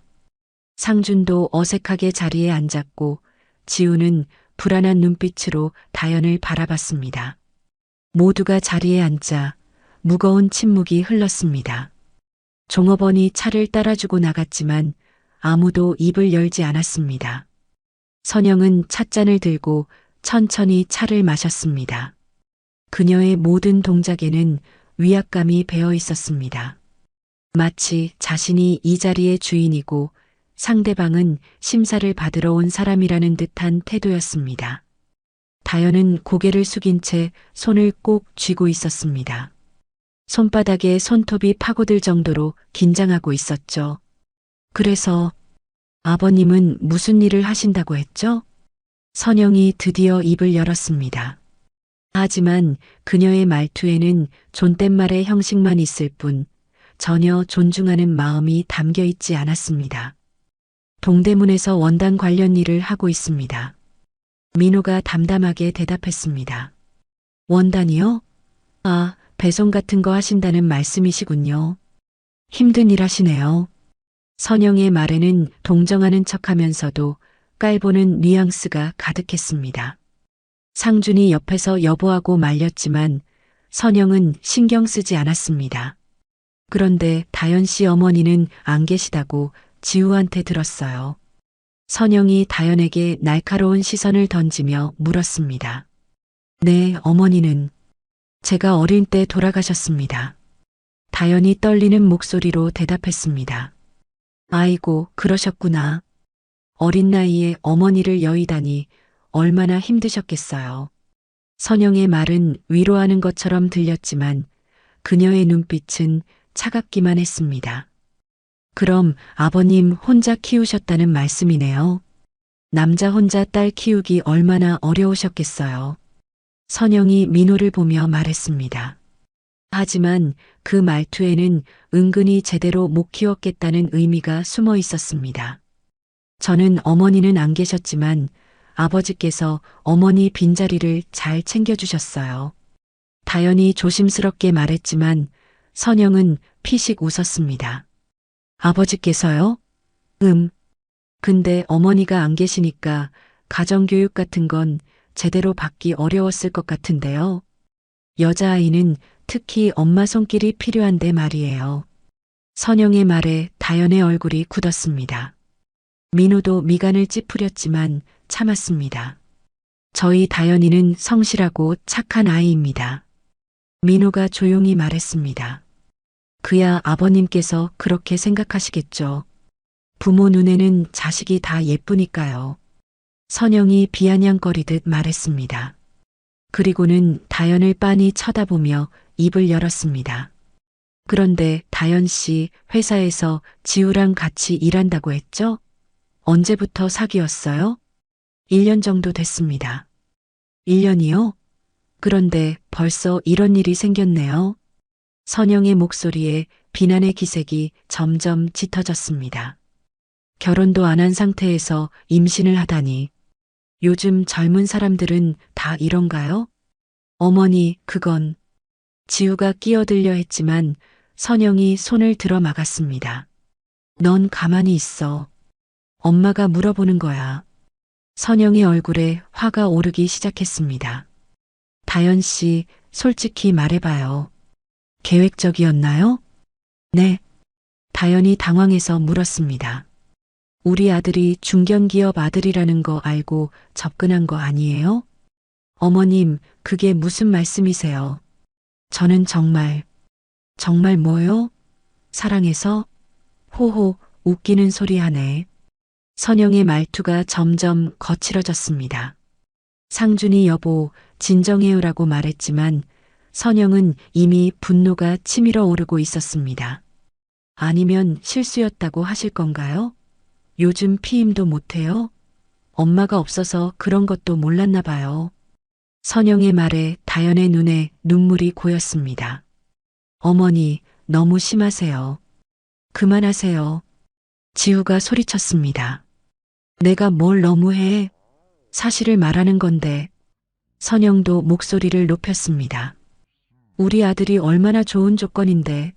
상준도 어색하게 자리에 앉았고 지우는 불안한 눈빛으로 다현을 바라봤습니다. 모두가 자리에 앉자 무거운 침묵이 흘렀습니다. 종업원이 차를 따라주고 나갔지만 아무도 입을 열지 않았습니다. 선영은 찻잔을 들고 천천히 차를 마셨습니다. 그녀의 모든 동작에는 위압감이 배어 있었습니다. 마치 자신이 이 자리의 주인이고 상대방은 심사를 받으러 온 사람이라는 듯한 태도였습니다. 다현은 고개를 숙인 채 손을 꼭 쥐고 있었습니다. 손바닥에 손톱이 파고들 정도로 긴장하고 있었죠. 그래서 아버님은 무슨 일을 하신다고 했죠? 선영이 드디어 입을 열었습니다. 하지만 그녀의 말투에는 존댓말의 형식만 있을 뿐 전혀 존중하는 마음이 담겨 있지 않았습니다. 동대문에서 원단 관련 일을 하고 있습니다. 민호가 담담하게 대답했습니다. 원단이요? 아, 배송 같은 거 하신다는 말씀이시군요. 힘든 일 하시네요. 선영의 말에는 동정하는 척하면서도 깔보는 뉘앙스가 가득했습니다. 상준이 옆에서 여보하고 말렸지만 선영은 신경 쓰지 않았습니다. 그런데 다현 씨 어머니는 안 계시다고 지우한테 들었어요. 선영이 다현에게 날카로운 시선을 던지며 물었습니다. 네, 어머니는 제가 어릴 때 돌아가셨습니다. 다현이 떨리는 목소리로 대답했습니다. 아이고, 그러셨구나. 어린 나이에 어머니를 여의다니 얼마나 힘드셨겠어요. 선영의 말은 위로하는 것처럼 들렸지만 그녀의 눈빛은 차갑기만 했습니다. 그럼 아버님 혼자 키우셨다는 말씀이네요. 남자 혼자 딸 키우기 얼마나 어려우셨겠어요. 선영이 민호를 보며 말했습니다. 하지만 그 말투에는 은근히 제대로 못 키웠겠다는 의미가 숨어 있었습니다. 저는 어머니는 안 계셨지만 아버지께서 어머니 빈자리를 잘 챙겨주셨어요. 다연이 조심스럽게 말했지만 선영은 피식 웃었습니다. 아버지께서요? 근데 어머니가 안 계시니까 가정교육 같은 건 제대로 받기 어려웠을 것 같은데요. 여자아이는 특히 엄마 손길이 필요한데 말이에요. 선영의 말에 다연의 얼굴이 굳었습니다. 민호도 미간을 찌푸렸지만 참았습니다. 저희 다연이는 성실하고 착한 아이입니다. 민호가 조용히 말했습니다. 그야 아버님께서 그렇게 생각하시겠죠. 부모 눈에는 자식이 다 예쁘니까요. 선영이 비아냥거리듯 말했습니다. 그리고는 다연을 빤히 쳐다보며 입을 열었습니다. 그런데 다연 씨 회사에서 지우랑 같이 일한다고 했죠? 언제부터 사귀었어요? 1년 정도 됐습니다. 1년이요? 그런데 벌써 이런 일이 생겼네요. 선영의 목소리에 비난의 기색이 점점 짙어졌습니다. 결혼도 안 한 상태에서 임신을 하다니. 요즘 젊은 사람들은 다 이런가요? 어머니, 그건. 지우가 끼어들려 했지만 선영이 손을 들어 막았습니다. 넌 가만히 있어. 엄마가 물어보는 거야. 선영의 얼굴에 화가 오르기 시작했습니다. 다연 씨, 솔직히 말해봐요. 계획적이었나요? 네. 다연이 당황해서 물었습니다. 우리 아들이 중견기업 아들이라는 거 알고 접근한 거 아니에요? 어머님, 그게 무슨 말씀이세요? 저는 정말 뭐요? 사랑해서? 호호, 웃기는 소리 하네. 선영의 말투가 점점 거칠어졌습니다. 상준이 여보, 진정해요라고 말했지만 선영은 이미 분노가 치밀어 오르고 있었습니다. 아니면 실수였다고 하실 건가요? 요즘 피임도 못해요? 엄마가 없어서 그런 것도 몰랐나 봐요. 선영의 말에 다연의 눈에 눈물이 고였습니다. 어머니, 너무 심하세요. 그만하세요. 지우가 소리쳤습니다. 내가 뭘 너무해? 사실을 말하는 건데. 선영도 목소리를 높였습니다. 우리 아들이 얼마나 좋은 조건인데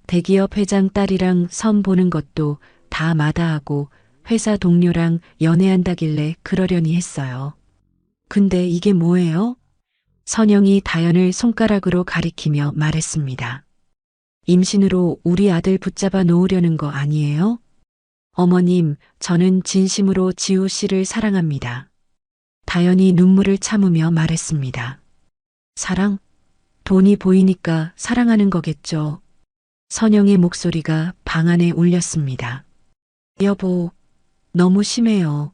대기업 회장 딸이랑 선 보는 것도 다 마다하고 회사 동료랑 연애한다길래 그러려니 했어요. 근데 이게 뭐예요? 선영이 다연을 손가락으로 가리키며 말했습니다. 임신으로 우리 아들 붙잡아 놓으려는 거 아니에요? 어머님, 저는 진심으로 지우 씨를 사랑합니다. 다연이 눈물을 참으며 말했습니다. 사랑? 돈이 보이니까 사랑하는 거겠죠. 선영의 목소리가 방 안에 울렸습니다. 여보, 너무 심해요.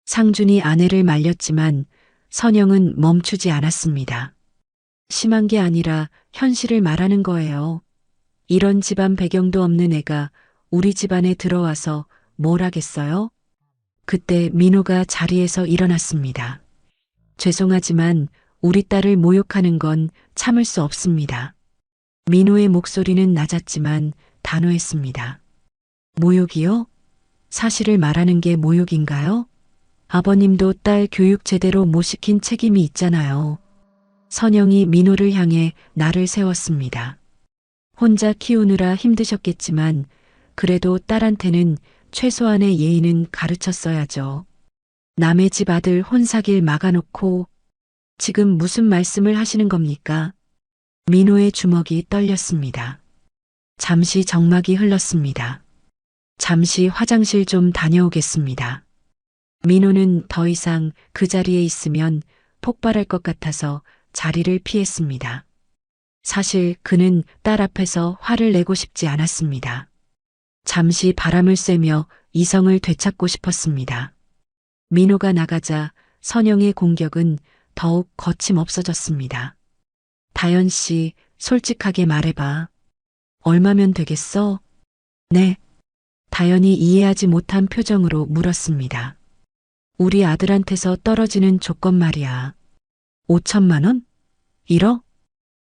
상준이 아내를 말렸지만 선영은 멈추지 않았습니다. 심한 게 아니라 현실을 말하는 거예요. 이런 집안 배경도 없는 애가 우리 집안에 들어와서 뭘 하겠어요? 그때 민호가 자리에서 일어났습니다. 죄송하지만 우리 딸을 모욕하는 건 참을 수 없습니다. 민호의 목소리는 낮았지만 단호했습니다. 모욕이요? 사실을 말하는 게 모욕인가요? 아버님도 딸 교육 제대로 못 시킨 책임이 있잖아요. 선영이 민호를 향해 나를 세웠습니다. 혼자 키우느라 힘드셨겠지만 그래도 딸한테는 최소한의 예의는 가르쳤어야죠. 남의 집 아들 혼사길 막아놓고 지금 무슨 말씀을 하시는 겁니까? 민호의 주먹이 떨렸습니다. 잠시 정막이 흘렀습니다. 잠시 화장실 좀 다녀오겠습니다. 민호는 더 이상 그 자리에 있으면 폭발할 것 같아서 자리를 피했습니다. 사실 그는 딸 앞에서 화를 내고 싶지 않았습니다. 잠시 바람을 쐬며 이성을 되찾고 싶었습니다. 민호가 나가자 선영의 공격은 더욱 거침없어졌습니다. 다연 씨, 솔직하게 말해봐. 얼마면 되겠어? 네. 다연이 이해하지 못한 표정으로 물었습니다. 우리 아들한테서 떨어지는 조건 말이야. 5천만 원? 1억?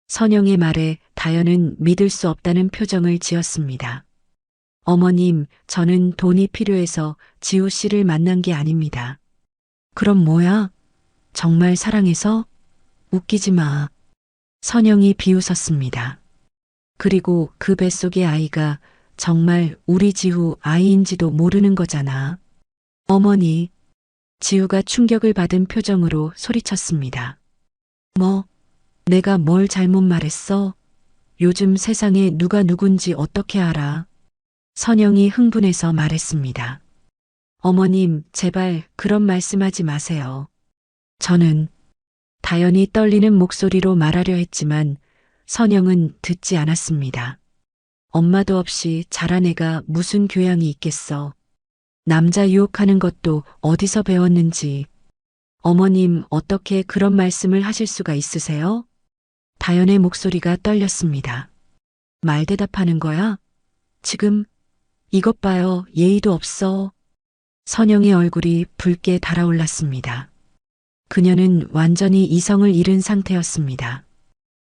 선영의 말에 다연은 믿을 수 없다는 표정을 지었습니다. 어머님, 저는 돈이 필요해서 지우 씨를 만난 게 아닙니다. 그럼 뭐야? 정말 사랑해서? 웃기지 마. 선영이 비웃었습니다. 그리고 그 뱃속의 아이가 정말 우리 지우 아이인지도 모르는 거잖아. 어머니, 지우가 충격을 받은 표정으로 소리쳤습니다. 뭐, 내가 뭘 잘못 말했어? 요즘 세상에 누가 누군지 어떻게 알아? 선영이 흥분해서 말했습니다. 어머님, 제발 그런 말씀하지 마세요. 저는 다연이 떨리는 목소리로 말하려 했지만 선영은 듣지 않았습니다. 엄마도 없이 자란 애가 무슨 교양이 있겠어. 남자 유혹하는 것도 어디서 배웠는지. 어머님, 어떻게 그런 말씀을 하실 수가 있으세요? 다연의 목소리가 떨렸습니다. 말 대답하는 거야? 지금 이것 봐요. 예의도 없어. 선영의 얼굴이 붉게 달아올랐습니다. 그녀는 완전히 이성을 잃은 상태였습니다.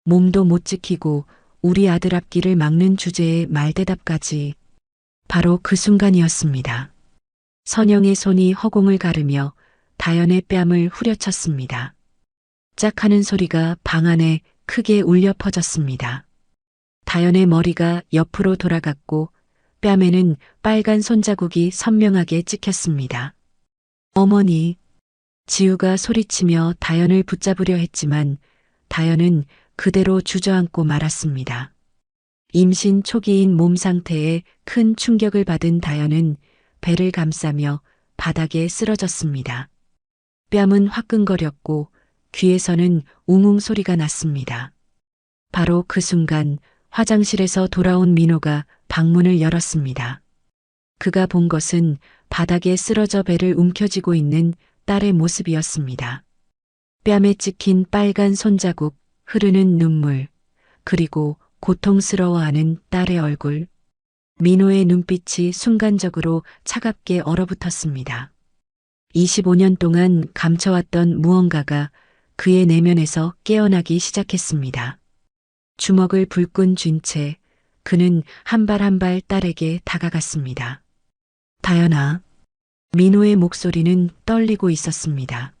몸도 못 지키고 우리 아들 앞길을 막는 주제에 말대답까지. 바로 그 순간이었습니다. 선영의 손이 허공을 가르며 다연의 뺨을 후려쳤습니다. 짝 하는 소리가 방 안에 크게 울려 퍼졌습니다. 다연의 머리가 옆으로 돌아갔고 뺨에는 빨간 손자국이 선명하게 찍혔습니다. 어머니, 지우가 소리치며 다연을 붙잡으려 했지만 다연은 그대로 주저앉고 말았습니다. 임신 초기인 몸 상태에 큰 충격을 받은 다연은 배를 감싸며 바닥에 쓰러졌습니다. 뺨은 화끈거렸고 귀에서는 웅웅 소리가 났습니다. 바로 그 순간 화장실에서 돌아온 민호가 방문을 열었습니다. 그가 본 것은 바닥에 쓰러져 배를 움켜쥐고 있는 딸의 모습이었습니다. 뺨에 찍힌 빨간 손자국, 흐르는 눈물, 그리고 고통스러워하는 딸의 얼굴. 민호의 눈빛이 순간적으로 차갑게 얼어붙었습니다. 25년 동안 감춰왔던 무언가가 그의 내면에서 깨어나기 시작했습니다. 주먹을 불끈 쥔 채 그는 한 발 한 발 딸에게 다가갔습니다. 다연아. 민호의 목소리는 떨리고 있었습니다.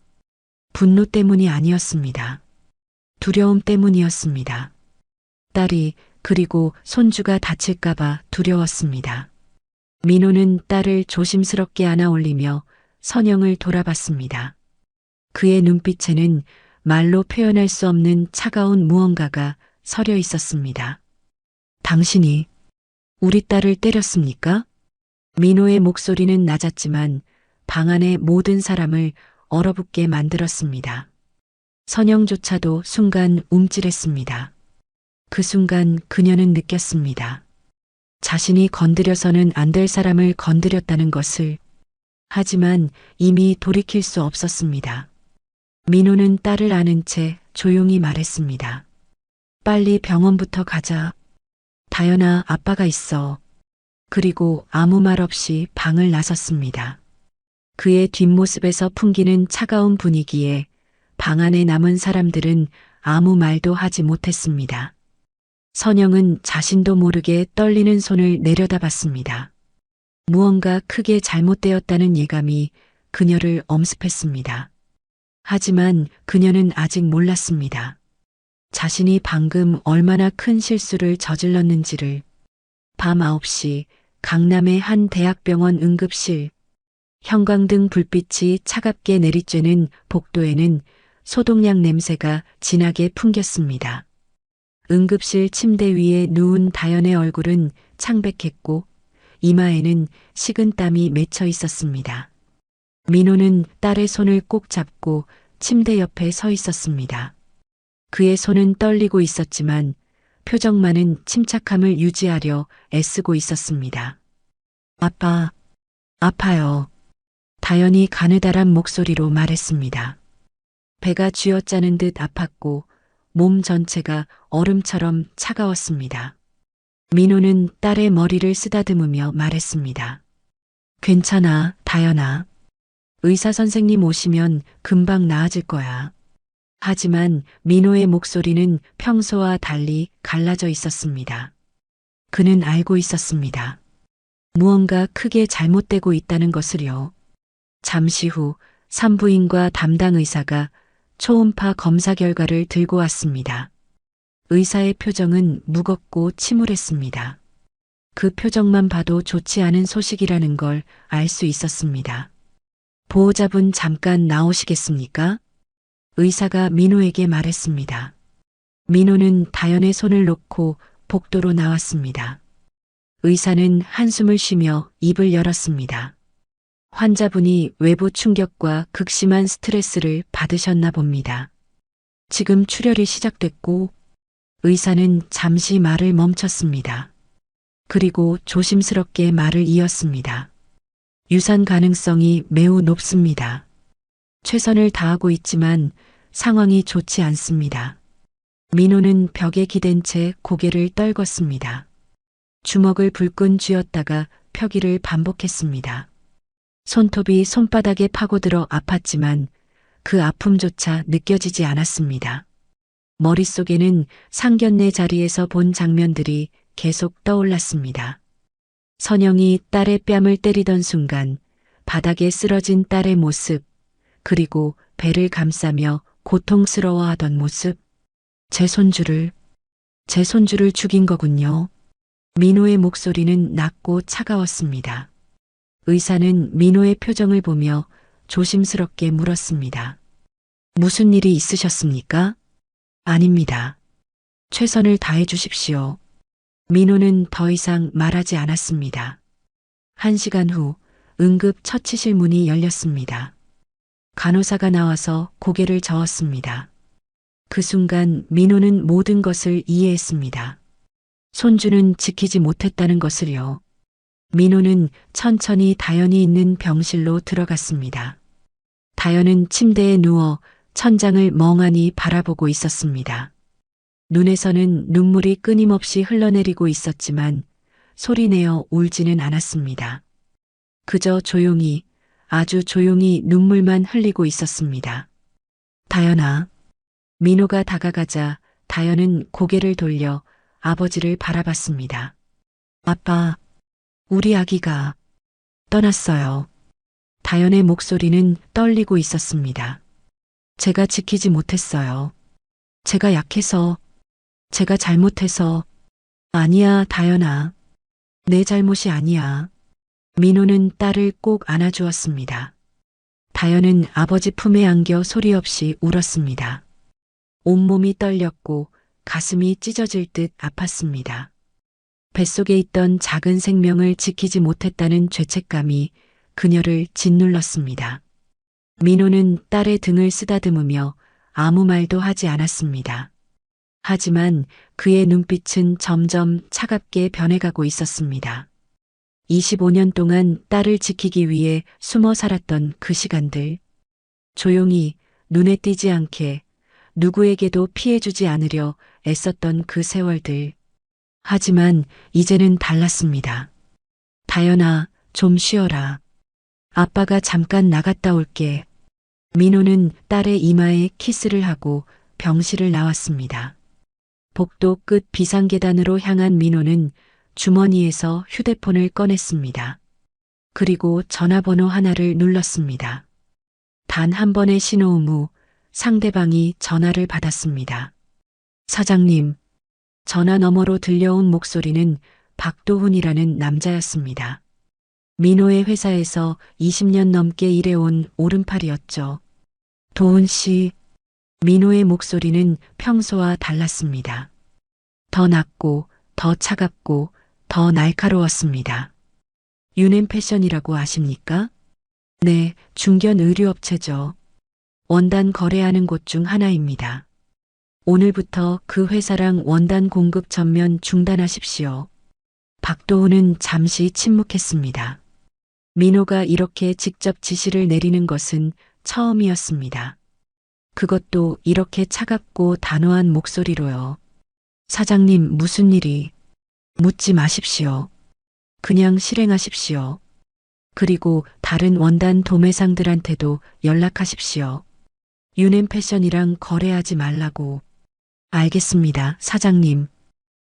분노 때문이 아니었습니다. 두려움 때문이었습니다. 딸이 그리고 손주가 다칠까봐 두려웠습니다. 민호는 딸을 조심스럽게 안아 올리며 선영을 돌아봤습니다. 그의 눈빛에는 말로 표현할 수 없는 차가운 무언가가 서려 있었습니다. 당신이 우리 딸을 때렸습니까? 민호의 목소리는 낮았지만 방 안의 모든 사람을 얼어붙게 만들었습니다. 선영조차도 순간 움찔했습니다. 그 순간 그녀는 느꼈습니다. 자신이 건드려서는 안 될 사람을 건드렸다는 것을. 하지만 이미 돌이킬 수 없었습니다. 민호는 딸을 안은 채 조용히 말했습니다. 빨리 병원부터 가자. 다연아, 아빠가 있어. 그리고 아무 말 없이 방을 나섰습니다. 그의 뒷모습에서 풍기는 차가운 분위기에 방 안에 남은 사람들은 아무 말도 하지 못했습니다. 선영은 자신도 모르게 떨리는 손을 내려다봤습니다. 무언가 크게 잘못되었다는 예감이 그녀를 엄습했습니다. 하지만 그녀는 아직 몰랐습니다. 자신이 방금 얼마나 큰 실수를 저질렀는지를. 밤 9시 강남의 한 대학병원 응급실. 형광등 불빛이 차갑게 내리쬐는 복도에는 소독약 냄새가 진하게 풍겼습니다. 응급실 침대 위에 누운 다연의 얼굴은 창백했고 이마에는 식은땀이 맺혀 있었습니다. 민호는 딸의 손을 꼭 잡고 침대 옆에 서 있었습니다. 그의 손은 떨리고 있었지만 표정만은 침착함을 유지하려 애쓰고 있었습니다. 아빠, 아파요. 다연이 가느다란 목소리로 말했습니다. 배가 쥐어짜는 듯 아팠고 몸 전체가 얼음처럼 차가웠습니다. 민호는 딸의 머리를 쓰다듬으며 말했습니다. 괜찮아, 다연아. 의사 선생님 오시면 금방 나아질 거야. 하지만 민호의 목소리는 평소와 달리 갈라져 있었습니다. 그는 알고 있었습니다. 무언가 크게 잘못되고 있다는 것을요. 잠시 후 산부인과 담당 의사가 초음파 검사 결과를 들고 왔습니다. 의사의 표정은 무겁고 침울했습니다. 그 표정만 봐도 좋지 않은 소식이라는 걸 알 수 있었습니다. 보호자분 잠깐 나오시겠습니까? 의사가 민호에게 말했습니다. 민호는 다연의 손을 놓고 복도로 나왔습니다. 의사는 한숨을 쉬며 입을 열었습니다. 환자분이 외부 충격과 극심한 스트레스를 받으셨나 봅니다. 지금 출혈이 시작됐고 의사는 잠시 말을 멈췄습니다. 그리고 조심스럽게 말을 이었습니다. 유산 가능성이 매우 높습니다. 최선을 다하고 있지만 상황이 좋지 않습니다. 민호는 벽에 기댄 채 고개를 떨궜습니다. 주먹을 불끈 쥐었다가 펴기를 반복했습니다. 손톱이 손바닥에 파고들어 아팠지만 그 아픔조차 느껴지지 않았습니다. 머릿속에는 상견례 자리에서 본 장면들이 계속 떠올랐습니다. 선영이 딸의 뺨을 때리던 순간 바닥에 쓰러진 딸의 모습, 그리고 배를 감싸며 고통스러워하던 모습. 제 손주를 죽인 거군요. 민호의 목소리는 낮고 차가웠습니다. 의사는 민호의 표정을 보며 조심스럽게 물었습니다. 무슨 일이 있으셨습니까? 아닙니다. 최선을 다해 주십시오. 민호는 더 이상 말하지 않았습니다. 1시간 후 응급처치실 문이 열렸습니다. 간호사가 나와서 고개를 저었습니다. 그 순간 민호는 모든 것을 이해했습니다. 손주는 지키지 못했다는 것을요. 민호는 천천히 다연이 있는 병실로 들어갔습니다. 다연은 침대에 누워 천장을 멍하니 바라보고 있었습니다. 눈에서는 눈물이 끊임없이 흘러내리고 있었지만 소리내어 울지는 않았습니다. 그저 조용히, 아주 조용히 눈물만 흘리고 있었습니다. 다연아. 민호가 다가가자 다연은 고개를 돌려 아버지를 바라봤습니다. 아빠, 우리 아기가 떠났어요. 다연의 목소리는 떨리고 있었습니다. 제가 지키지 못했어요. 제가 약해서, 제가 잘못해서. 아니야, 다연아. 내 잘못이 아니야. 민호는 딸을 꼭 안아주었습니다. 다연은 아버지 품에 안겨 소리 없이 울었습니다. 온몸이 떨렸고 가슴이 찢어질 듯 아팠습니다. 뱃속에 있던 작은 생명을 지키지 못했다는 죄책감이 그녀를 짓눌렀습니다. 민호는 딸의 등을 쓰다듬으며 아무 말도 하지 않았습니다. 하지만 그의 눈빛은 점점 차갑게 변해가고 있었습니다. 25년 동안 딸을 지키기 위해 숨어 살았던 그 시간들. 조용히 눈에 띄지 않게 누구에게도 피해주지 않으려 애썼던 그 세월들. 하지만 이제는 달랐습니다. 다연아, 좀 쉬어라. 아빠가 잠깐 나갔다 올게. 민호는 딸의 이마에 키스를 하고 병실을 나왔습니다. 복도 끝 비상계단으로 향한 민호는 주머니에서 휴대폰을 꺼냈습니다. 그리고 전화번호 하나를 눌렀습니다. 단 한 번의 신호음 후 상대방이 전화를 받았습니다. 사장님. 전화 너머로 들려온 목소리는 박도훈이라는 남자였습니다. 민호의 회사에서 20년 넘게 일해온 오른팔이었죠. 도훈 씨. 민호의 목소리는 평소와 달랐습니다. 더 낮고 더 차갑고 더 날카로웠습니다. 유넨 패션이라고 아십니까? 네, 중견 의류업체죠. 원단 거래하는 곳 중 하나입니다. 오늘부터 그 회사랑 원단 공급 전면 중단하십시오. 박도훈은 잠시 침묵했습니다. 민호가 이렇게 직접 지시를 내리는 것은 처음이었습니다. 그것도 이렇게 차갑고 단호한 목소리로요. 사장님, 무슨 일이? 묻지 마십시오. 그냥 실행하십시오. 그리고 다른 원단 도매상들한테도 연락하십시오. 유넨패션이랑 거래하지 말라고. 알겠습니다, 사장님.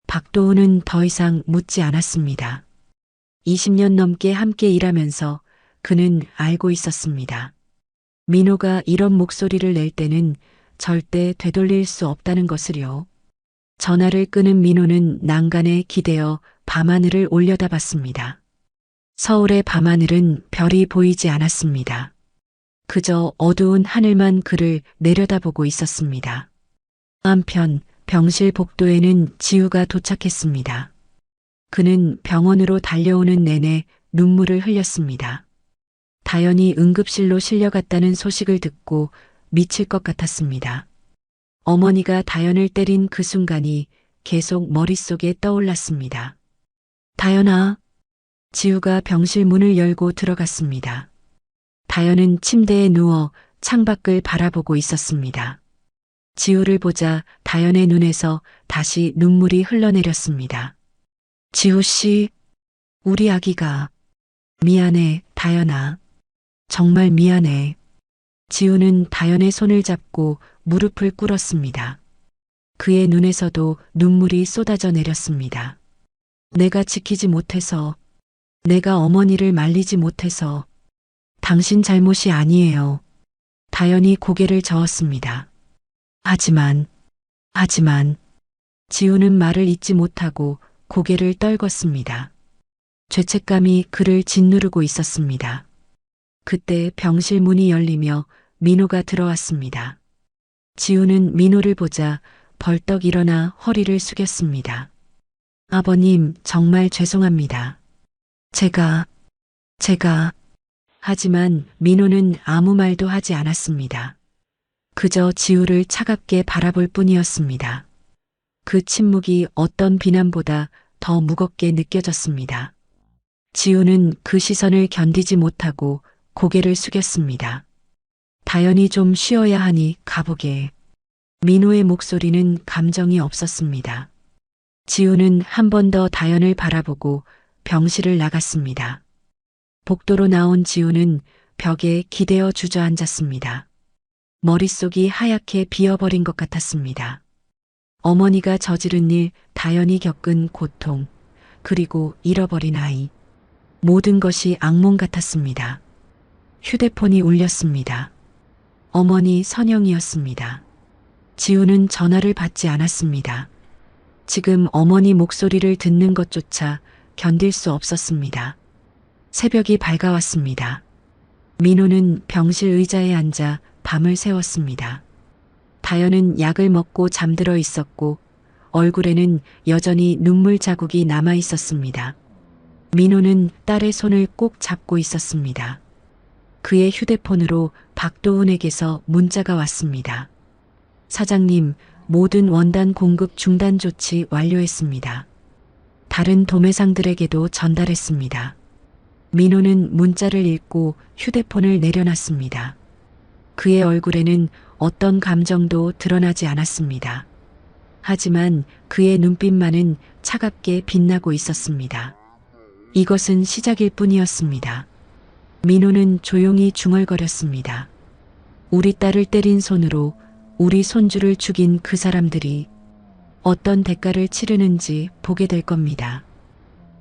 박도훈은 더 이상 묻지 않았습니다. 20년 넘게 함께 일하면서 그는 알고 있었습니다. 민호가 이런 목소리를 낼 때는 절대 되돌릴 수 없다는 것을요. 전화를 끊은 민호는 난간에 기대어 밤하늘을 올려다봤습니다. 서울의 밤하늘은 별이 보이지 않았습니다. 그저 어두운 하늘만 그를 내려다보고 있었습니다. 한편 병실 복도에는 지우가 도착했습니다. 그는 병원으로 달려오는 내내 눈물을 흘렸습니다. 다연이 응급실로 실려갔다는 소식을 듣고 미칠 것 같았습니다. 어머니가 다연을 때린 그 순간이 계속 머릿속에 떠올랐습니다. 다연아. 지우가 병실 문을 열고 들어갔습니다. 다연은 침대에 누워 창밖을 바라보고 있었습니다. 지우를 보자 다연의 눈에서 다시 눈물이 흘러내렸습니다. 지우 씨, 우리 아기가. 미안해, 다연아. 정말 미안해. 지우는 다연의 손을 잡고 무릎을 꿇었습니다. 그의 눈에서도 눈물이 쏟아져 내렸습니다. 내가 지키지 못해서, 내가 어머니를 말리지 못해서 당신 잘못이 아니에요. 다연이 고개를 저었습니다. 하지만 지우는 말을 잇지 못하고 고개를 떨궜습니다. 죄책감이 그를 짓누르고 있었습니다. 그때 병실 문이 열리며 민호가 들어왔습니다. 지우는 민호를 보자 벌떡 일어나 허리를 숙였습니다. 아버님, 정말 죄송합니다. 제가. 하지만 민호는 아무 말도 하지 않았습니다. 그저 지우를 차갑게 바라볼 뿐이었습니다. 그 침묵이 어떤 비난보다 더 무겁게 느껴졌습니다. 지우는 그 시선을 견디지 못하고 고개를 숙였습니다. 다연이 좀 쉬어야 하니 가보게. 민호의 목소리는 감정이 없었습니다. 지우는 한 번 더 다연을 바라보고 병실을 나갔습니다. 복도로 나온 지우는 벽에 기대어 주저앉았습니다. 머릿속이 하얗게 비어버린 것 같았습니다. 어머니가 저지른 일, 다연이 겪은 고통, 그리고 잃어버린 아이. 모든 것이 악몽 같았습니다. 휴대폰이 울렸습니다. 어머니 선영이었습니다. 지우는 전화를 받지 않았습니다. 지금 어머니 목소리를 듣는 것조차 견딜 수 없었습니다. 새벽이 밝아왔습니다. 민호는 병실 의자에 앉아 밤을 새웠습니다. 다연은 약을 먹고 잠들어 있었고 얼굴에는 여전히 눈물 자국이 남아 있었습니다. 민호는 딸의 손을 꼭 잡고 있었습니다. 그의 휴대폰으로 박도훈에게서 문자가 왔습니다. 사장님, 모든 원단 공급 중단 조치 완료했습니다. 다른 도매상들에게도 전달했습니다. 민호는 문자를 읽고 휴대폰을 내려놨습니다. 그의 얼굴에는 어떤 감정도 드러나지 않았습니다. 하지만 그의 눈빛만은 차갑게 빛나고 있었습니다. 이것은 시작일 뿐이었습니다. 민호는 조용히 중얼거렸습니다. 우리 딸을 때린 손으로 우리 손주를 죽인 그 사람들이 어떤 대가를 치르는지 보게 될 겁니다.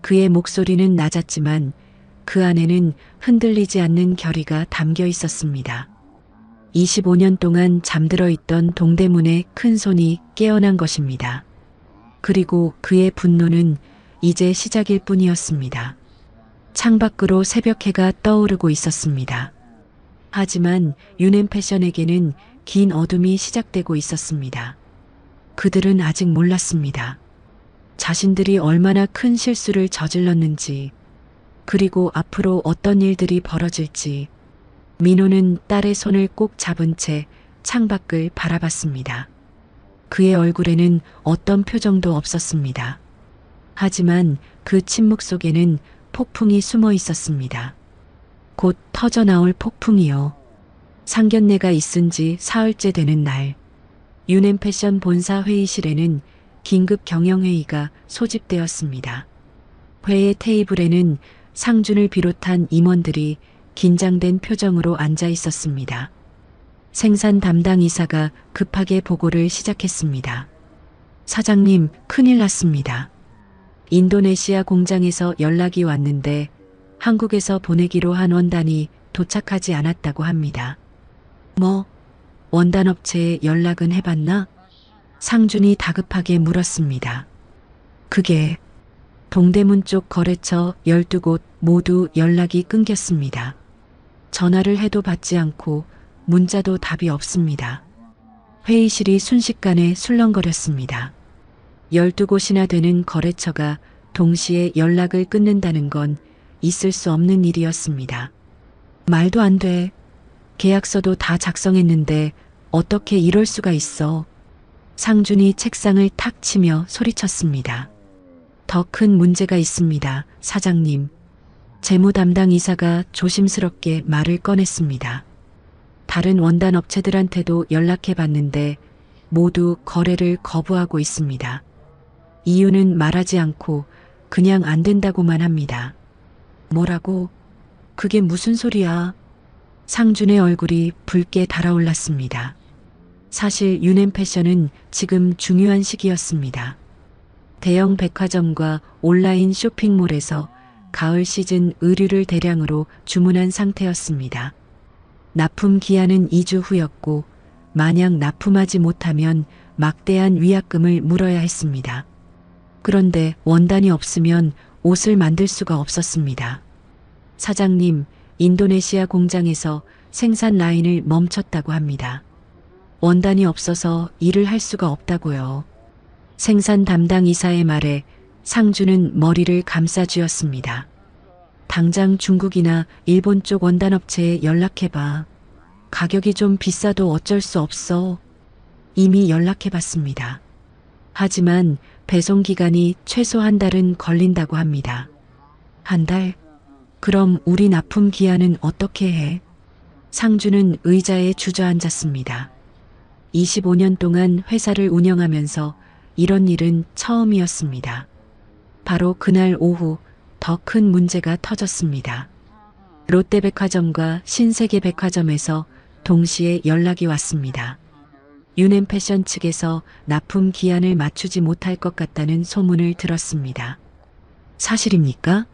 그의 목소리는 낮았지만 그 안에는 흔들리지 않는 결의가 담겨 있었습니다. 25년 동안 잠들어 있던 동대문의 큰 손이 깨어난 것입니다. 그리고 그의 분노는 이제 시작일 뿐이었습니다. 창밖으로 새벽해가 떠오르고 있었습니다. 하지만 유넨패션에게는 긴 어둠이 시작되고 있었습니다. 그들은 아직 몰랐습니다. 자신들이 얼마나 큰 실수를 저질렀는지, 그리고 앞으로 어떤 일들이 벌어질지. 민호는 딸의 손을 꼭 잡은 채 창밖을 바라봤습니다. 그의 얼굴에는 어떤 표정도 없었습니다. 하지만 그 침묵 속에는 폭풍이 숨어 있었습니다. 곧 터져 나올 폭풍이요. 상견례가 있은 지 사흘째 되는 날, 유넨패션 본사 회의실에는 긴급 경영회의가 소집되었습니다. 회의 테이블에는 상준을 비롯한 임원들이 긴장된 표정으로 앉아 있었습니다. 생산 담당 이사가 급하게 보고를 시작했습니다. 사장님, 큰일 났습니다. 인도네시아 공장에서 연락이 왔는데 한국에서 보내기로 한 원단이 도착하지 않았다고 합니다. 뭐, 원단 업체에 연락은 해봤나? 상준이 다급하게 물었습니다. 그게 동대문 쪽 거래처 12곳 모두 연락이 끊겼습니다. 전화를 해도 받지 않고 문자도 답이 없습니다. 회의실이 순식간에 술렁거렸습니다. 12곳이나 되는 거래처가 동시에 연락을 끊는다는 건 있을 수 없는 일이었습니다. 말도 안 돼. 계약서도 다 작성했는데 어떻게 이럴 수가 있어. 상준이 책상을 탁 치며 소리쳤습니다. 더 큰 문제가 있습니다, 사장님. 재무 담당 이사가 조심스럽게 말을 꺼냈습니다. 다른 원단 업체들한테도 연락해 봤는데 모두 거래를 거부하고 있습니다. 이유는 말하지 않고 그냥 안 된다고만 합니다. 뭐라고? 그게 무슨 소리야? 상준의 얼굴이 붉게 달아올랐습니다. 사실 유넨패션은 지금 중요한 시기였습니다. 대형 백화점과 온라인 쇼핑몰에서 가을 시즌 의류를 대량으로 주문한 상태였습니다. 납품 기한은 2주 후였고 만약 납품하지 못하면 막대한 위약금을 물어야 했습니다. 그런데 원단이 없으면 옷을 만들 수가 없었습니다. 사장님, 인도네시아 공장에서 생산 라인을 멈췄다고 합니다. 원단이 없어서 일을 할 수가 없다고요. 생산 담당 이사의 말에 상준은 머리를 감싸쥐었습니다. 당장 중국이나 일본 쪽 원단업체에 연락해봐. 가격이 좀 비싸도 어쩔 수 없어. 이미 연락해봤습니다. 하지만 배송 기간이 최소 한 달은 걸린다고 합니다. 한 달? 그럼 우리 납품 기한은 어떻게 해? 상준은 의자에 주저앉았습니다. 25년 동안 회사를 운영하면서 이런 일은 처음이었습니다. 바로 그날 오후 더 큰 문제가 터졌습니다. 롯데백화점과 신세계백화점에서 동시에 연락이 왔습니다. 유넨패션 측에서 납품 기한을 맞추지 못할 것 같다는 소문을 들었습니다. 사실입니까?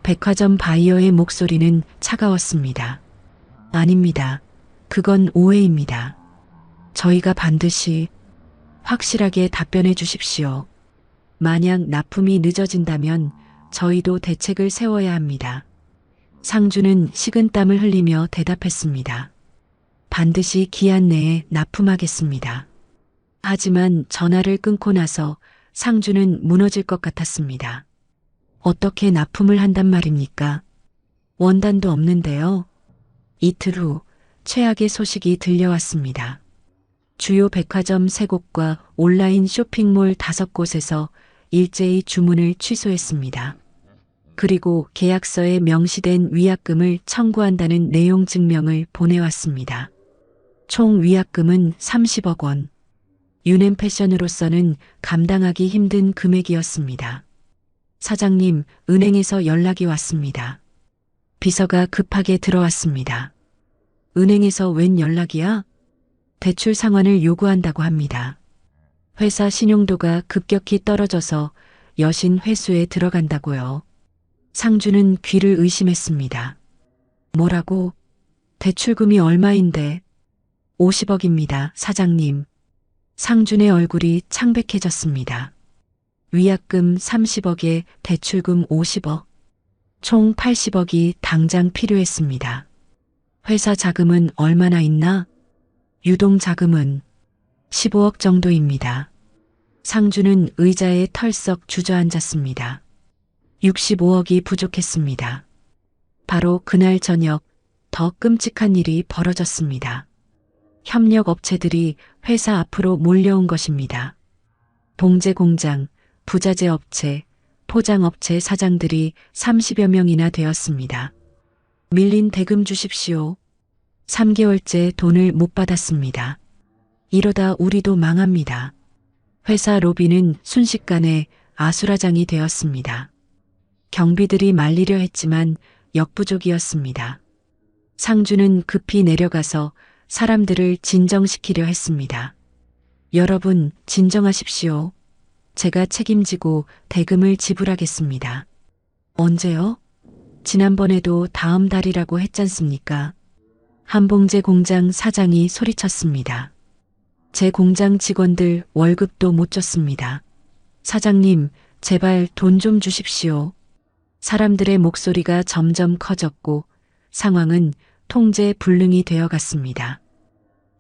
백화점 바이어의 목소리는 차가웠습니다. 아닙니다. 그건 오해입니다. 저희가 반드시 확실하게 답변해 주십시오. 만약 납품이 늦어진다면 저희도 대책을 세워야 합니다. 상준은 식은땀을 흘리며 대답했습니다. 반드시 기한 내에 납품하겠습니다. 하지만 전화를 끊고 나서 상준은 무너질 것 같았습니다. 어떻게 납품을 한단 말입니까? 원단도 없는데요. 이틀 후 최악의 소식이 들려왔습니다. 주요 백화점 3곳과 온라인 쇼핑몰 5곳에서 일제히 주문을 취소했습니다. 그리고 계약서에 명시된 위약금을 청구한다는 내용 증명을 보내왔습니다. 총 위약금은 30억 원. 유넨패션으로서는 감당하기 힘든 금액이었습니다. 사장님, 은행에서 연락이 왔습니다. 비서가 급하게 들어왔습니다. 은행에서 웬 연락이야? 대출 상환을 요구한다고 합니다. 회사 신용도가 급격히 떨어져서 여신 회수에 들어간다고요. 상준은 귀를 의심했습니다. 뭐라고? 대출금이 얼마인데? 50억입니다, 사장님. 상준의 얼굴이 창백해졌습니다. 위약금 30억에 대출금 50억. 총 80억이 당장 필요했습니다. 회사 자금은 얼마나 있나? 유동 자금은 15억 정도입니다. 상준은 의자에 털썩 주저앉았습니다. 65억이 부족했습니다. 바로 그날 저녁 더 끔찍한 일이 벌어졌습니다. 협력 업체들이 회사 앞으로 몰려온 것입니다. 봉제 공장, 부자재 업체, 포장업체 사장들이 30여 명이나 되었습니다. 밀린 대금 주십시오. 3개월째 돈을 못 받았습니다. 이러다 우리도 망합니다. 회사 로비는 순식간에 아수라장이 되었습니다. 경비들이 말리려 했지만 역부족이었습니다. 상주는 급히 내려가서 사람들을 진정시키려 했습니다. 여러분, 진정하십시오. 제가 책임지고 대금을 지불하겠습니다. 언제요? 지난번에도 다음 달이라고 했잖습니까? 한봉제 공장 사장이 소리쳤습니다. 제 공장 직원들 월급도 못 줬습니다. 사장님, 제발 돈 좀 주십시오. 사람들의 목소리가 점점 커졌고 상황은 통제 불능이 되어 갔습니다.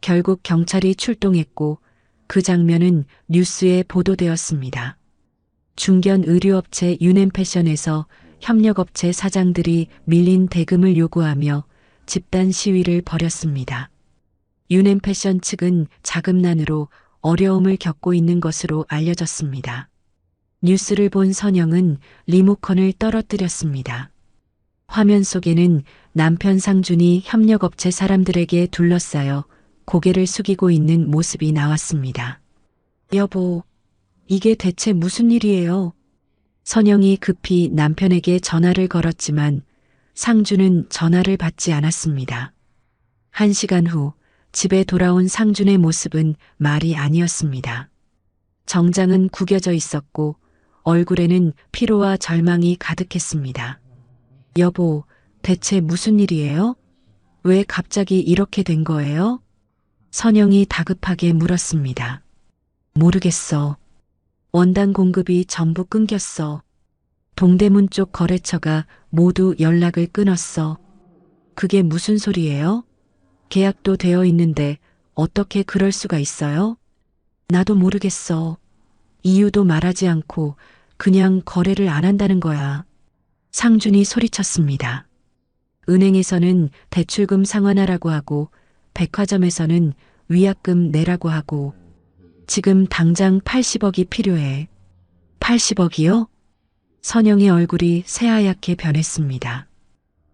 결국 경찰이 출동했고 그 장면은 뉴스에 보도되었습니다. 중견 의류업체 유넨패션에서 협력업체 사장들이 밀린 대금을 요구하며 집단 시위를 벌였습니다. 유넨패션 측은 자금난으로 어려움을 겪고 있는 것으로 알려졌습니다. 뉴스를 본 선영은 리모컨을 떨어뜨렸습니다. 화면 속에는 남편 상준이 협력업체 사람들에게 둘러싸여 고개를 숙이고 있는 모습이 나왔습니다. 여보, 이게 대체 무슨 일이에요? 선영이 급히 남편에게 전화를 걸었지만 상준은 전화를 받지 않았습니다. 1시간 후 집에 돌아온 상준의 모습은 말이 아니었습니다. 정장은 구겨져 있었고 얼굴에는 피로와 절망이 가득했습니다. 여보, 대체 무슨 일이에요? 왜 갑자기 이렇게 된 거예요? 선영이 다급하게 물었습니다. 모르겠어. 원단 공급이 전부 끊겼어. 동대문 쪽 거래처가 모두 연락을 끊었어. 그게 무슨 소리예요? 계약도 되어 있는데 어떻게 그럴 수가 있어요? 나도 모르겠어. 이유도 말하지 않고 그냥 거래를 안 한다는 거야. 상준이 소리쳤습니다. 은행에서는 대출금 상환하라고 하고 백화점에서는 위약금 내라고 하고 지금 당장 80억이 필요해. 80억이요? 선영의 얼굴이 새하얗게 변했습니다.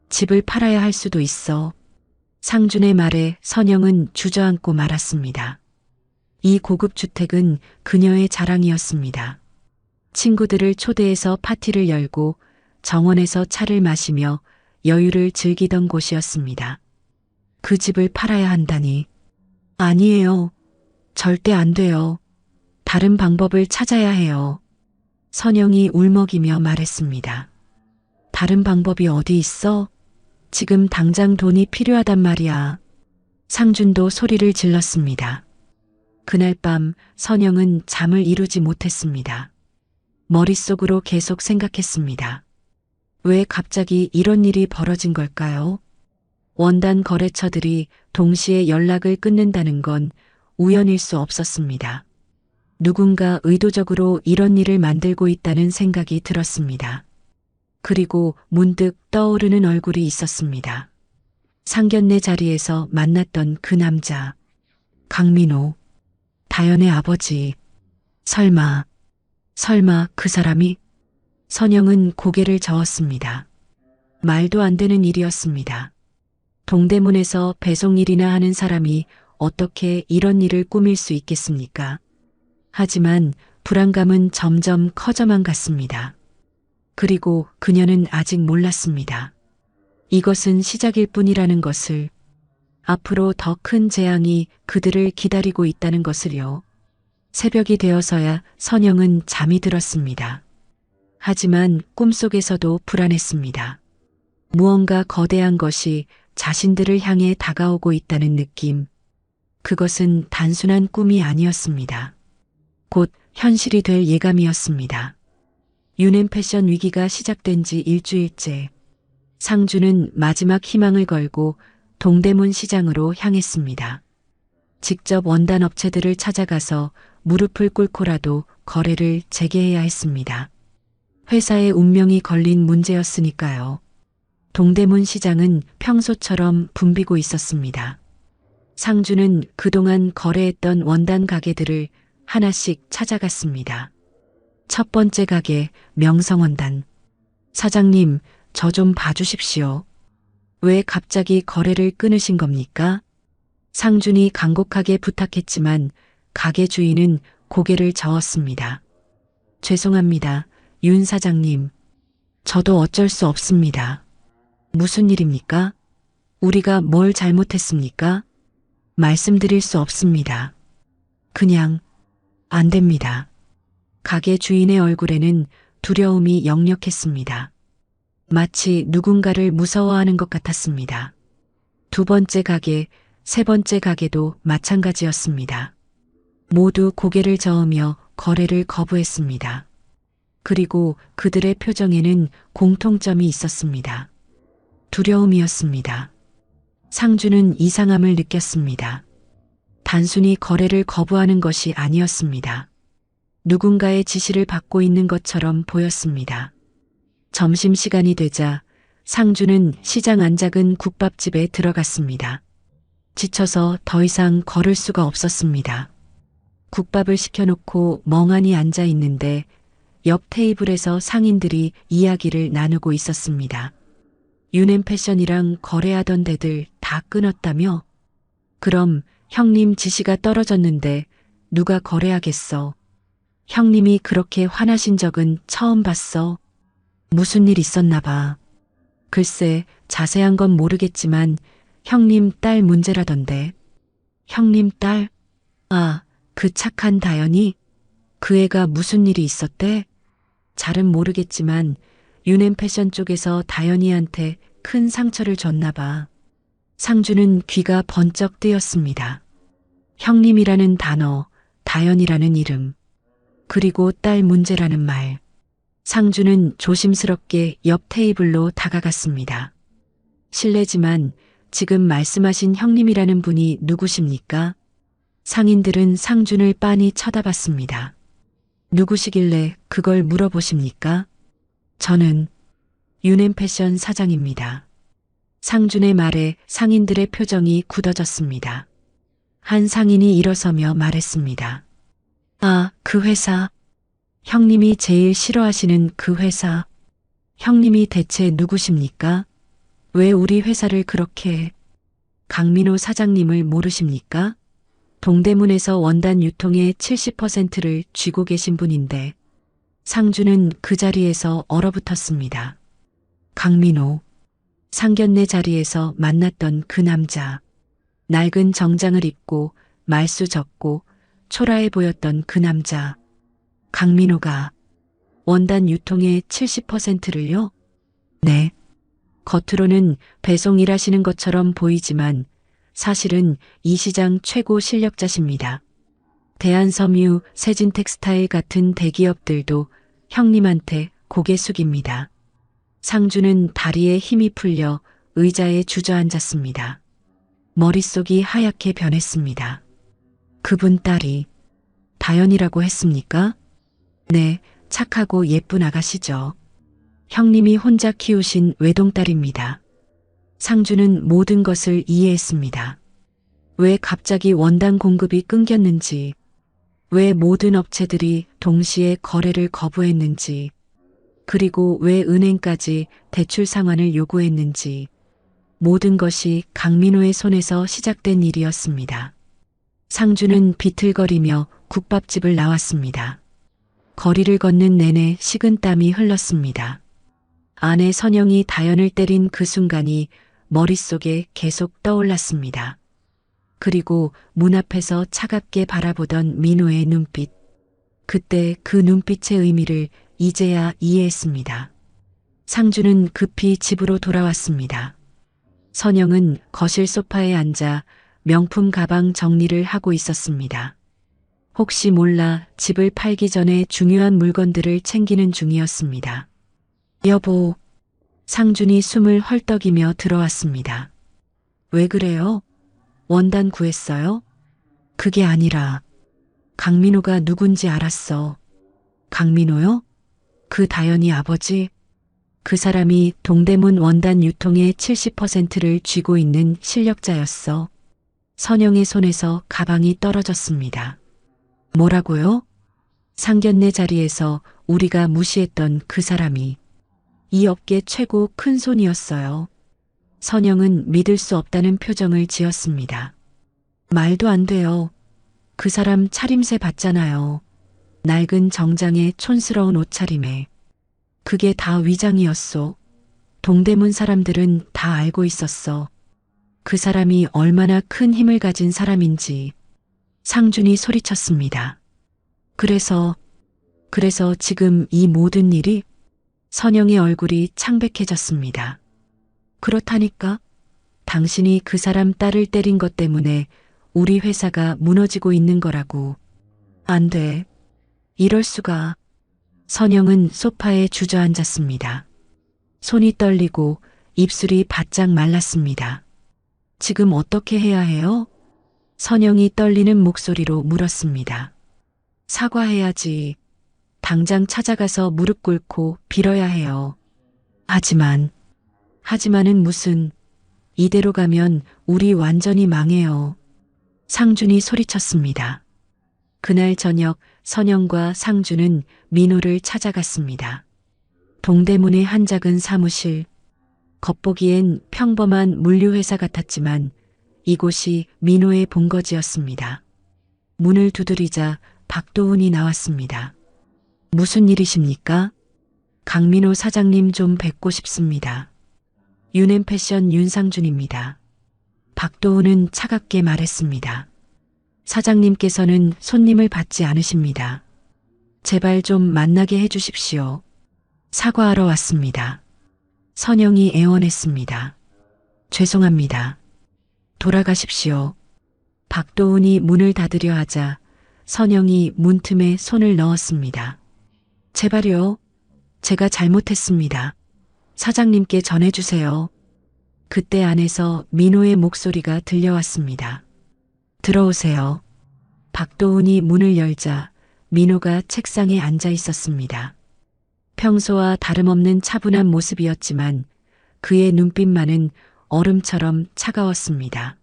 집을 팔아야 할 수도 있어. 상준의 말에 선영은 주저앉고 말았습니다. 이 고급 주택은 그녀의 자랑이었습니다. 친구들을 초대해서 파티를 열고 정원에서 차를 마시며 여유를 즐기던 곳이었습니다. 그 집을 팔아야 한다니. 아니에요. 절대 안 돼요. 다른 방법을 찾아야 해요. 선영이 울먹이며 말했습니다. 다른 방법이 어디 있어? 지금 당장 돈이 필요하단 말이야. 상준도 소리를 질렀습니다. 그날 밤 선영은 잠을 이루지 못했습니다. 머릿속으로 계속 생각했습니다. 왜 갑자기 이런 일이 벌어진 걸까요? 원단 거래처들이 동시에 연락을 끊는다는 건 우연일 수 없었습니다. 누군가 의도적으로 이런 일을 만들고 있다는 생각이 들었습니다. 그리고 문득 떠오르는 얼굴이 있었습니다. 상견례 자리에서 만났던 그 남자. 강민호. 다연의 아버지. 설마 그 사람이? 선영은 고개를 저었습니다. 말도 안 되는 일이었습니다. 동대문에서 배송일이나 하는 사람이 어떻게 이런 일을 꾸밀 수 있겠습니까? 하지만 불안감은 점점 커져만 갔습니다. 그리고 그녀는 아직 몰랐습니다. 이것은 시작일 뿐이라는 것을, 앞으로 더 큰 재앙이 그들을 기다리고 있다는 것을요. 새벽이 되어서야 선영은 잠이 들었습니다. 하지만 꿈속에서도 불안했습니다. 무언가 거대한 것이 자신들을 향해 다가오고 있다는 느낌. 그것은 단순한 꿈이 아니었습니다. 곧 현실이 될 예감이었습니다. 유넨패션 위기가 시작된 지 일주일째. 상주는 마지막 희망을 걸고 동대문 시장으로 향했습니다. 직접 원단 업체들을 찾아가서 무릎을 꿇고라도 거래를 재개해야 했습니다. 회사의 운명이 걸린 문제였으니까요. 동대문 시장은 평소처럼 붐비고 있었습니다. 상주는 그동안 거래했던 원단 가게들을 하나씩 찾아갔습니다. 첫 번째 가게 명성원단. 사장님, 저 좀 봐주십시오. 왜 갑자기 거래를 끊으신 겁니까? 상준이 간곡하게 부탁했지만 가게 주인은 고개를 저었습니다. 죄송합니다, 윤 사장님. 저도 어쩔 수 없습니다. 무슨 일입니까? 우리가 뭘 잘못했습니까? 말씀드릴 수 없습니다. 그냥 안 됩니다. 가게 주인의 얼굴에는 두려움이 역력했습니다. 마치 누군가를 무서워하는 것 같았습니다. 두 번째 가게, 세 번째 가게도 마찬가지였습니다. 모두 고개를 저으며 거래를 거부했습니다. 그리고 그들의 표정에는 공통점이 있었습니다. 두려움이었습니다. 상주는 이상함을 느꼈습니다. 단순히 거래를 거부하는 것이 아니었습니다. 누군가의 지시를 받고 있는 것처럼 보였습니다. 점심시간이 되자 상주는 시장 안작은 국밥집에 들어갔습니다. 지쳐서 더 이상 걸을 수가 없었습니다. 국밥을 시켜놓고 멍하니 앉아 있는데 옆 테이블에서 상인들이 이야기를 나누고 있었습니다. 유넨패션이랑 거래하던 데들 다 끊었다며? 그럼 형님 지시가 떨어졌는데 누가 거래하겠어? 형님이 그렇게 화나신 적은 처음 봤어. 무슨 일 있었나 봐. 글쎄, 자세한 건 모르겠지만 형님 딸 문제라던데. 형님 딸? 아, 그 착한 다연이? 그 애가 무슨 일이 있었대? 잘은 모르겠지만 유넨패션 쪽에서 다연이한테 큰 상처를 줬나 봐. 상주는 귀가 번쩍 뜨였습니다. 형님이라는 단어, 다연이라는 이름, 그리고 딸 문제라는 말. 상주는 조심스럽게 옆 테이블로 다가갔습니다. 실례지만 지금 말씀하신 형님이라는 분이 누구십니까? 상인들은 상준을 빤히 쳐다봤습니다. 누구시길래 그걸 물어보십니까? 저는 유넨패션 사장입니다. 상준의 말에 상인들의 표정이 굳어졌습니다. 한 상인이 일어서며 말했습니다. 아, 그 회사. 형님이 제일 싫어하시는 그 회사. 형님이 대체 누구십니까? 왜 우리 회사를 그렇게... 강민호 사장님을 모르십니까? 동대문에서 원단 유통의 70%를 쥐고 계신 분인데 상주는 그 자리에서 얼어붙었습니다. 강민호. 상견례 자리에서 만났던 그 남자. 낡은 정장을 입고 말수 적고 초라해 보였던 그 남자. 강민호가 원단 유통의 70%를요? 네. 겉으로는 배송 일하시는 것처럼 보이지만 사실은 이 시장 최고 실력자십니다. 대한섬유, 세진텍스타일 같은 대기업들도 형님한테 고개 숙입니다. 상주는 다리에 힘이 풀려 의자에 주저앉았습니다. 머릿속이 하얗게 변했습니다. 그분 딸이 다연이라고 했습니까? 네, 착하고 예쁜 아가씨죠. 형님이 혼자 키우신 외동딸입니다. 상주는 모든 것을 이해했습니다. 왜 갑자기 원단 공급이 끊겼는지, 왜 모든 업체들이 동시에 거래를 거부했는지, 그리고 왜 은행까지 대출 상환을 요구했는지, 모든 것이 강민호의 손에서 시작된 일이었습니다. 상주는 비틀거리며 국밥집을 나왔습니다. 거리를 걷는 내내 식은땀이 흘렀습니다. 아내 선영이 다연을 때린 그 순간이 머릿속에 계속 떠올랐습니다. 그리고 문 앞에서 차갑게 바라보던 민호의 눈빛. 그때 그 눈빛의 의미를 이제야 이해했습니다. 상주는 급히 집으로 돌아왔습니다. 선영은 거실 소파에 앉아 명품 가방 정리를 하고 있었습니다. 혹시 몰라 집을 팔기 전에 중요한 물건들을 챙기는 중이었습니다. 여보, 상준이 숨을 헐떡이며 들어왔습니다. 왜 그래요? 원단 구했어요? 그게 아니라 강민호가 누군지 알았어. 강민호요? 그 다연이 아버지? 그 사람이 동대문 원단 유통의 70%를 쥐고 있는 실력자였어. 선영의 손에서 가방이 떨어졌습니다. 뭐라고요? 상견례 자리에서 우리가 무시했던 그 사람이 이 업계 최고 큰 손이었어요. 선영은 믿을 수 없다는 표정을 지었습니다. 말도 안 돼요. 그 사람 차림새 봤잖아요. 낡은 정장에 촌스러운 옷차림에. 그게 다 위장이었소. 동대문 사람들은 다 알고 있었어. 그 사람이 얼마나 큰 힘을 가진 사람인지. 상준이 소리쳤습니다. 그래서 지금 이 모든 일이? 선영의 얼굴이 창백해졌습니다. 그렇다니까? 당신이 그 사람 딸을 때린 것 때문에 우리 회사가 무너지고 있는 거라고. 안 돼. 이럴 수가. 선영은 소파에 주저앉았습니다. 손이 떨리고 입술이 바짝 말랐습니다. 지금 어떻게 해야 해요? 선영이 떨리는 목소리로 물었습니다. 사과해야지. 당장 찾아가서 무릎 꿇고 빌어야 해요. 하지만은 무슨, 이대로 가면 우리 완전히 망해요. 상준이 소리쳤습니다. 그날 저녁 선영과 상준은 민호를 찾아갔습니다. 동대문의 한 작은 사무실. 겉보기엔 평범한 물류회사 같았지만 이곳이 민호의 본거지였습니다. 문을 두드리자 박도훈이 나왔습니다. 무슨 일이십니까? 강민호 사장님 좀 뵙고 싶습니다. 윤앤패션 윤상준입니다. 박도훈은 차갑게 말했습니다. 사장님께서는 손님을 받지 않으십니다. 제발 좀 만나게 해주십시오. 사과하러 왔습니다. 선영이 애원했습니다. 죄송합니다. 돌아가십시오. 박도훈이 문을 닫으려 하자 선영이 문틈에 손을 넣었습니다. 제발요. 제가 잘못했습니다. 사장님께 전해주세요. 그때 안에서 민호의 목소리가 들려왔습니다. 들어오세요. 박도훈이 문을 열자 민호가 책상에 앉아 있었습니다. 평소와 다름없는 차분한 모습이었지만 그의 눈빛만은 얼음처럼 차가웠습니다.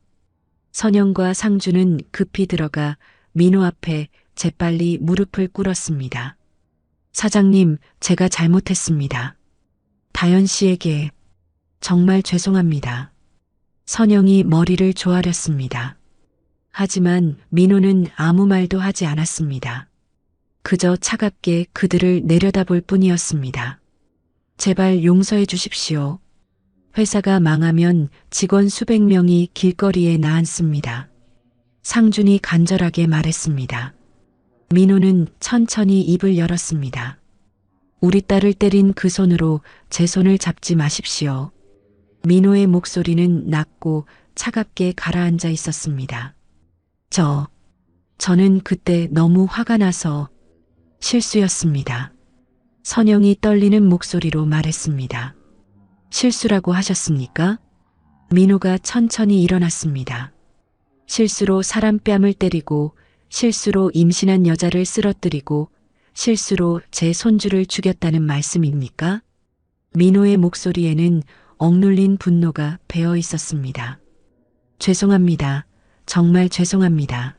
선영과 상준은 급히 들어가 민호 앞에 재빨리 무릎을 꿇었습니다. 사장님, 제가 잘못했습니다. 다연 씨에게 정말 죄송합니다. 선영이 머리를 조아렸습니다. 하지만 민호는 아무 말도 하지 않았습니다. 그저 차갑게 그들을 내려다볼 뿐이었습니다. 제발 용서해 주십시오. 회사가 망하면 직원 수백 명이 길거리에 나앉습니다. 상준이 간절하게 말했습니다. 민호는 천천히 입을 열었습니다. 우리 딸을 때린 그 손으로 제 손을 잡지 마십시오. 민호의 목소리는 낮고 차갑게 가라앉아 있었습니다. 저는 그때 너무 화가 나서 실수였습니다. 선영이 떨리는 목소리로 말했습니다. 실수라고 하셨습니까? 민호가 천천히 일어났습니다. 실수로 사람 뺨을 때리고 실수로 임신한 여자를 쓰러뜨리고 실수로 제 손주를 죽였다는 말씀입니까? 민호의 목소리에는 억눌린 분노가 배어 있었습니다. 죄송합니다. 정말 죄송합니다.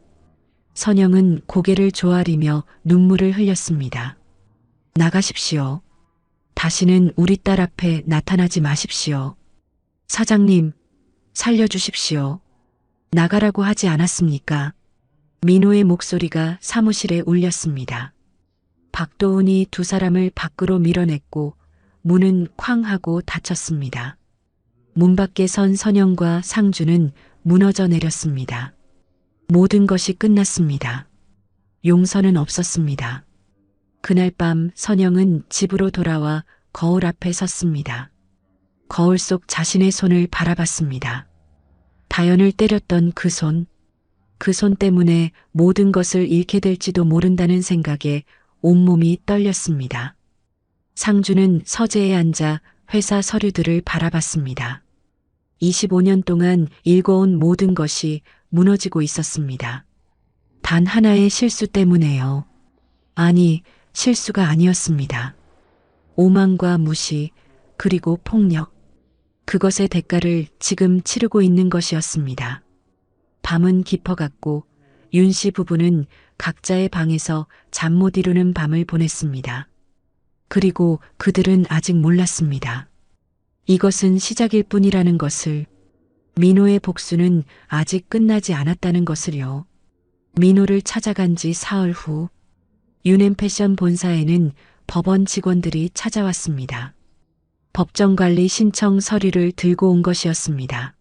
선영은 고개를 조아리며 눈물을 흘렸습니다. 나가십시오. 다시는 우리 딸 앞에 나타나지 마십시오. 사장님, 살려주십시오. 나가라고 하지 않았습니까? 민호의 목소리가 사무실에 울렸습니다. 박도훈이 두 사람을 밖으로 밀어냈고 문은 쾅 하고 닫혔습니다. 문 밖에 선 선영과 상준은 무너져 내렸습니다. 모든 것이 끝났습니다. 용서는 없었습니다. 그날 밤 선영은 집으로 돌아와 거울 앞에 섰습니다. 거울 속 자신의 손을 바라봤습니다. 다연을 때렸던 그 손 때문에 모든 것을 잃게 될지도 모른다는 생각에 온몸이 떨렸습니다. 상준은 서재에 앉아 회사 서류들을 바라봤습니다. 25년 동안 일궈온 모든 것이 무너지고 있었습니다. 단 하나의 실수 때문에요. 아니, 실수가 아니었습니다. 오만과 무시, 그리고 폭력. 그것의 대가를 지금 치르고 있는 것이었습니다. 밤은 깊어갔고 윤 씨 부부는 각자의 방에서 잠 못 이루는 밤을 보냈습니다. 그리고 그들은 아직 몰랐습니다. 이것은 시작일 뿐이라는 것을, 민호의 복수는 아직 끝나지 않았다는 것을요. 민호를 찾아간 지 사흘 후, 유넨패션 본사에는 법원 직원들이 찾아왔습니다. 법정관리 신청 서류를 들고 온 것이었습니다.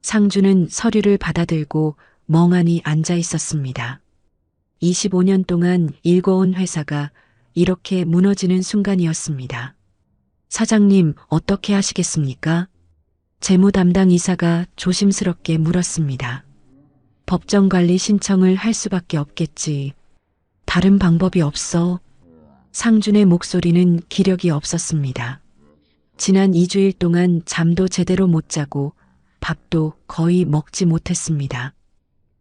상주는 서류를 받아들고 멍하니 앉아 있었습니다. 25년 동안 일궈온 회사가 이렇게 무너지는 순간이었습니다. 사장님, 어떻게 하시겠습니까? 재무 담당 이사가 조심스럽게 물었습니다. 법정관리 신청을 할 수밖에 없겠지. 다른 방법이 없어. 상준의 목소리는 기력이 없었습니다. 지난 2주일 동안 잠도 제대로 못 자고 밥도 거의 먹지 못했습니다.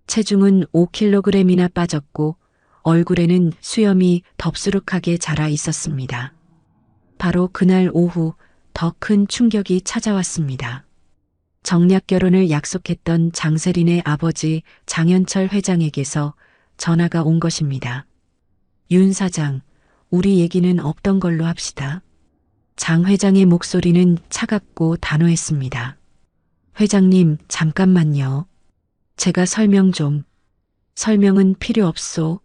체중은 5kg이나 빠졌고 얼굴에는 수염이 덥수룩하게 자라 있었습니다. 바로 그날 오후 더 큰 충격이 찾아왔습니다. 정략 결혼을 약속했던 장세린의 아버지 장현철 회장에게서 전화가 온 것입니다. 윤 사장, 우리 얘기는 없던 걸로 합시다. 장 회장의 목소리는 차갑고 단호했습니다. 회장님, 잠깐만요. 제가 설명 좀. 설명은 필요 없소.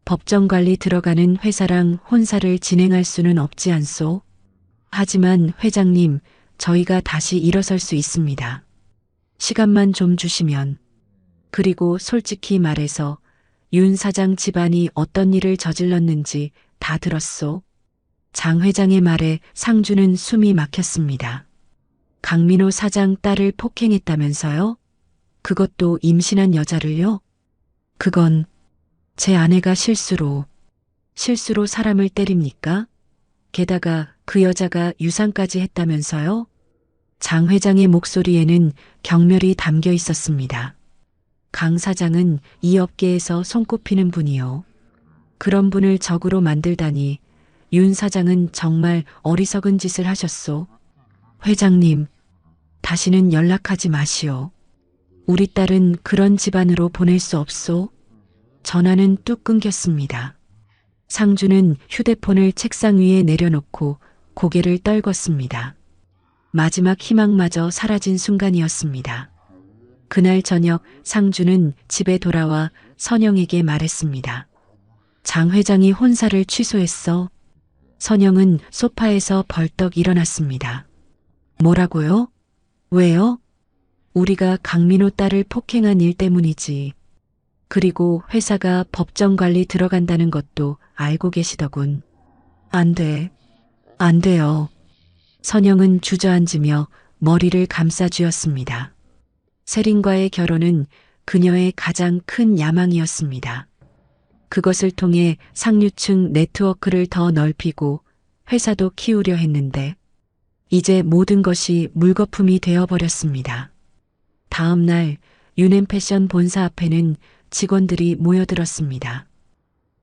법정관리 들어가는 회사랑 혼사를 진행할 수는 없지 않소. 하지만 회장님, 저희가 다시 일어설 수 있습니다. 시간만 좀 주시면. 그리고 솔직히 말해서 윤 사장 집안이 어떤 일을 저질렀는지 다 들었소. 장 회장의 말에 상주는 숨이 막혔습니다. 강민호 사장 딸을 폭행했다면서요? 그것도 임신한 여자를요? 그건 제 아내가 실수로 사람을 때립니까? 게다가 그 여자가 유산까지 했다면서요? 장 회장의 목소리에는 경멸이 담겨 있었습니다. 강 사장은 이 업계에서 손꼽히는 분이요. 그런 분을 적으로 만들다니 윤 사장은 정말 어리석은 짓을 하셨소. 회장님, 다시는 연락하지 마시오. 우리 딸은 그런 집안으로 보낼 수 없소. 전화는 뚝 끊겼습니다. 상주는 휴대폰을 책상 위에 내려놓고 고개를 떨궜습니다. 마지막 희망마저 사라진 순간이었습니다. 그날 저녁 상주는 집에 돌아와 선영에게 말했습니다. 장 회장이 혼사를 취소했어. 선영은 소파에서 벌떡 일어났습니다. 뭐라고요? 왜요? 우리가 강민호 딸을 폭행한 일 때문이지. 그리고 회사가 법정관리 들어간다는 것도 알고 계시더군. 안 돼. 안 돼요. 선영은 주저앉으며 머리를 감싸쥐었습니다. 세린과의 결혼은 그녀의 가장 큰 야망이었습니다. 그것을 통해 상류층 네트워크를 더 넓히고 회사도 키우려 했는데 이제 모든 것이 물거품이 되어버렸습니다. 다음 날 유넨패션 본사 앞에는 직원들이 모여들었습니다.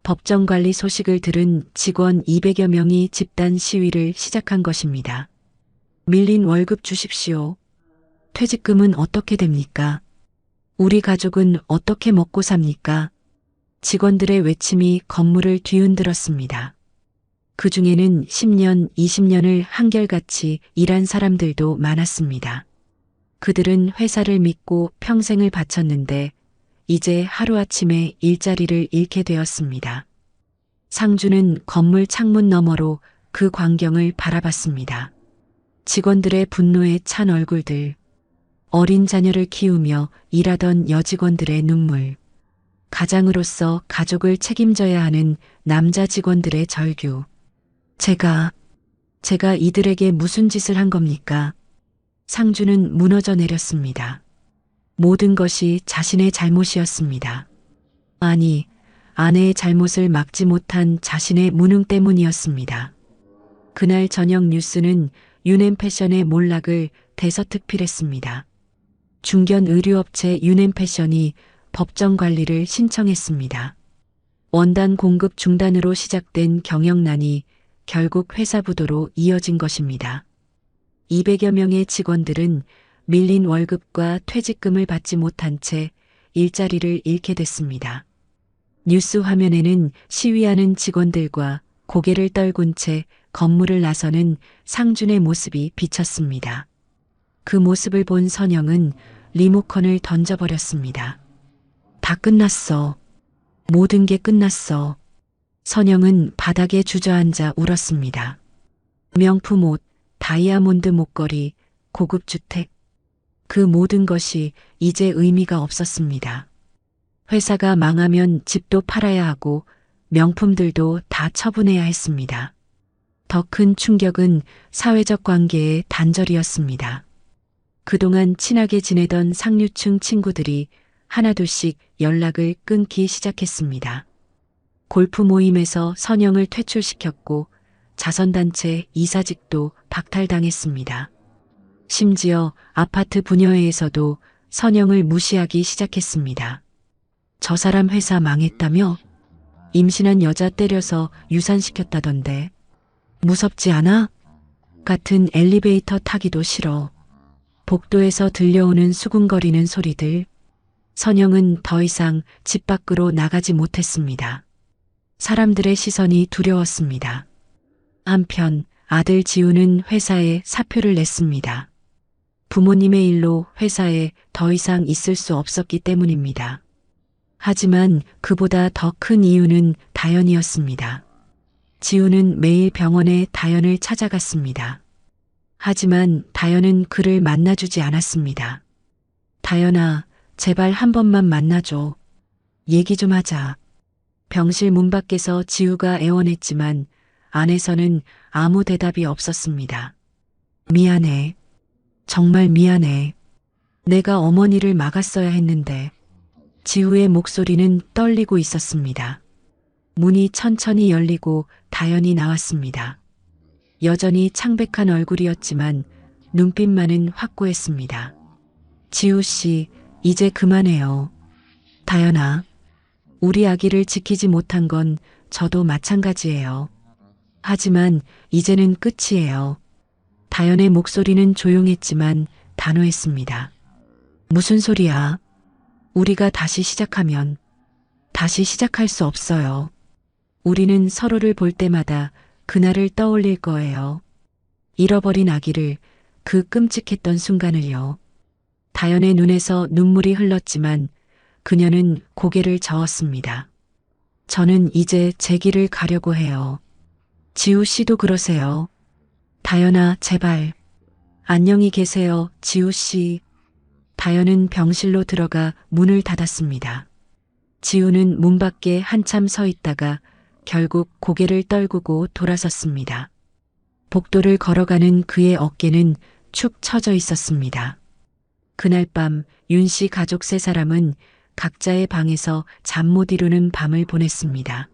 법정관리 소식을 들은 직원 200여 명이 집단 시위를 시작한 것입니다. 밀린 월급 주십시오. 퇴직금은 어떻게 됩니까? 우리 가족은 어떻게 먹고 삽니까? 직원들의 외침이 건물을 뒤흔들었습니다. 그 중에는 10년, 20년을 한결같이 일한 사람들도 많았습니다. 그들은 회사를 믿고 평생을 바쳤는데 이제 하루아침에 일자리를 잃게 되었습니다. 상주는 건물 창문 너머로 그 광경을 바라봤습니다. 직원들의 분노에 찬 얼굴들, 어린 자녀를 키우며 일하던 여직원들의 눈물, 가장으로서 가족을 책임져야 하는 남자 직원들의 절규. 제가 이들에게 무슨 짓을 한 겁니까? 상주는 무너져 내렸습니다. 모든 것이 자신의 잘못이었습니다. 아니, 아내의 잘못을 막지 못한 자신의 무능 때문이었습니다. 그날 저녁 뉴스는 유넨패션의 몰락을 대서특필했습니다. 중견 의류업체 유넨패션이 법정 관리를 신청했습니다. 원단 공급 중단으로 시작된 경영난이 결국 회사 부도로 이어진 것입니다. 200여 명의 직원들은 밀린 월급과 퇴직금을 받지 못한 채 일자리를 잃게 됐습니다. 뉴스 화면에는 시위하는 직원들과 고개를 떨군 채 건물을 나서는 상준의 모습이 비쳤습니다. 그 모습을 본 선영은 리모컨을 던져버렸습니다. 다 끝났어. 모든 게 끝났어. 선영은 바닥에 주저앉아 울었습니다. 명품 옷, 다이아몬드 목걸이, 고급 주택. 그 모든 것이 이제 의미가 없었습니다. 회사가 망하면 집도 팔아야 하고 명품들도 다 처분해야 했습니다. 더 큰 충격은 사회적 관계의 단절이었습니다. 그동안 친하게 지내던 상류층 친구들이 하나둘씩 연락을 끊기 시작했습니다. 골프 모임에서 선영을 퇴출시켰고 자선단체 이사직도 박탈당했습니다. 심지어 아파트 분여회에서도 선영을 무시하기 시작했습니다. 저 사람 회사 망했다며? 임신한 여자 때려서 유산시켰다던데. 무섭지 않아? 같은 엘리베이터 타기도 싫어. 복도에서 들려오는 수군거리는 소리들. 선영은 더 이상 집 밖으로 나가지 못했습니다. 사람들의 시선이 두려웠습니다. 한편 아들 지우는 회사에 사표를 냈습니다. 부모님의 일로 회사에 더 이상 있을 수 없었기 때문입니다. 하지만 그보다 더 큰 이유는 다연이었습니다. 지우는 매일 병원에 다연을 찾아갔습니다. 하지만 다연은 그를 만나주지 않았습니다. 다연아, 제발 한 번만 만나줘. 얘기 좀 하자. 병실 문 밖에서 지우가 애원했지만 안에서는 아무 대답이 없었습니다. 미안해. 정말 미안해. 내가 어머니를 막았어야 했는데. 지우의 목소리는 떨리고 있었습니다. 문이 천천히 열리고 다연이 나왔습니다. 여전히 창백한 얼굴이었지만 눈빛만은 확고했습니다. 지우 씨, 이제 그만해요. 다연아, 우리 아기를 지키지 못한 건 저도 마찬가지예요. 하지만 이제는 끝이에요. 다연의 목소리는 조용했지만 단호했습니다. 무슨 소리야? 우리가 다시 시작하면 다시 시작할 수 없어요. 우리는 서로를 볼 때마다 그날을 떠올릴 거예요. 잃어버린 아기를, 그 끔찍했던 순간을요. 다연의 눈에서 눈물이 흘렀지만 그녀는 고개를 저었습니다. 저는 이제 제 길을 가려고 해요. 지우 씨도 그러세요. 다연아, 제발. 안녕히 계세요, 지우 씨. 다연은 병실로 들어가 문을 닫았습니다. 지우는 문 밖에 한참 서 있다가 결국 고개를 떨구고 돌아섰습니다. 복도를 걸어가는 그의 어깨는 축 처져 있었습니다. 그날 밤 윤 씨 가족 세 사람은 각자의 방에서 잠 못 이루는 밤을 보냈습니다.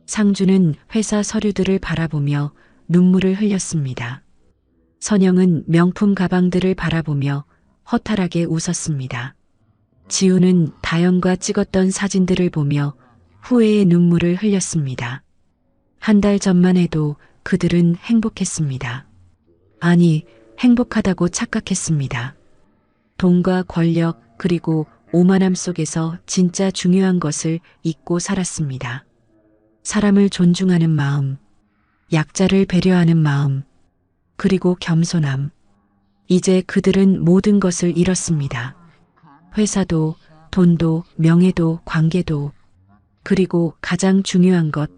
상주는 회사 서류들을 바라보며 눈물을 흘렸습니다. 선영은 명품 가방들을 바라보며 허탈하게 웃었습니다. 지우는 다연과 찍었던 사진들을 보며 후회의 눈물을 흘렸습니다. 한 달 전만 해도 그들은 행복했습니다. 아니, 행복하다고 착각했습니다. 돈과 권력 그리고 오만함 속에서 진짜 중요한 것을 잊고 살았습니다. 사람을 존중하는 마음, 약자를 배려하는 마음, 그리고 겸손함. 이제 그들은 모든 것을 잃었습니다. 회사도, 돈도, 명예도, 관계도, 그리고 가장 중요한 것,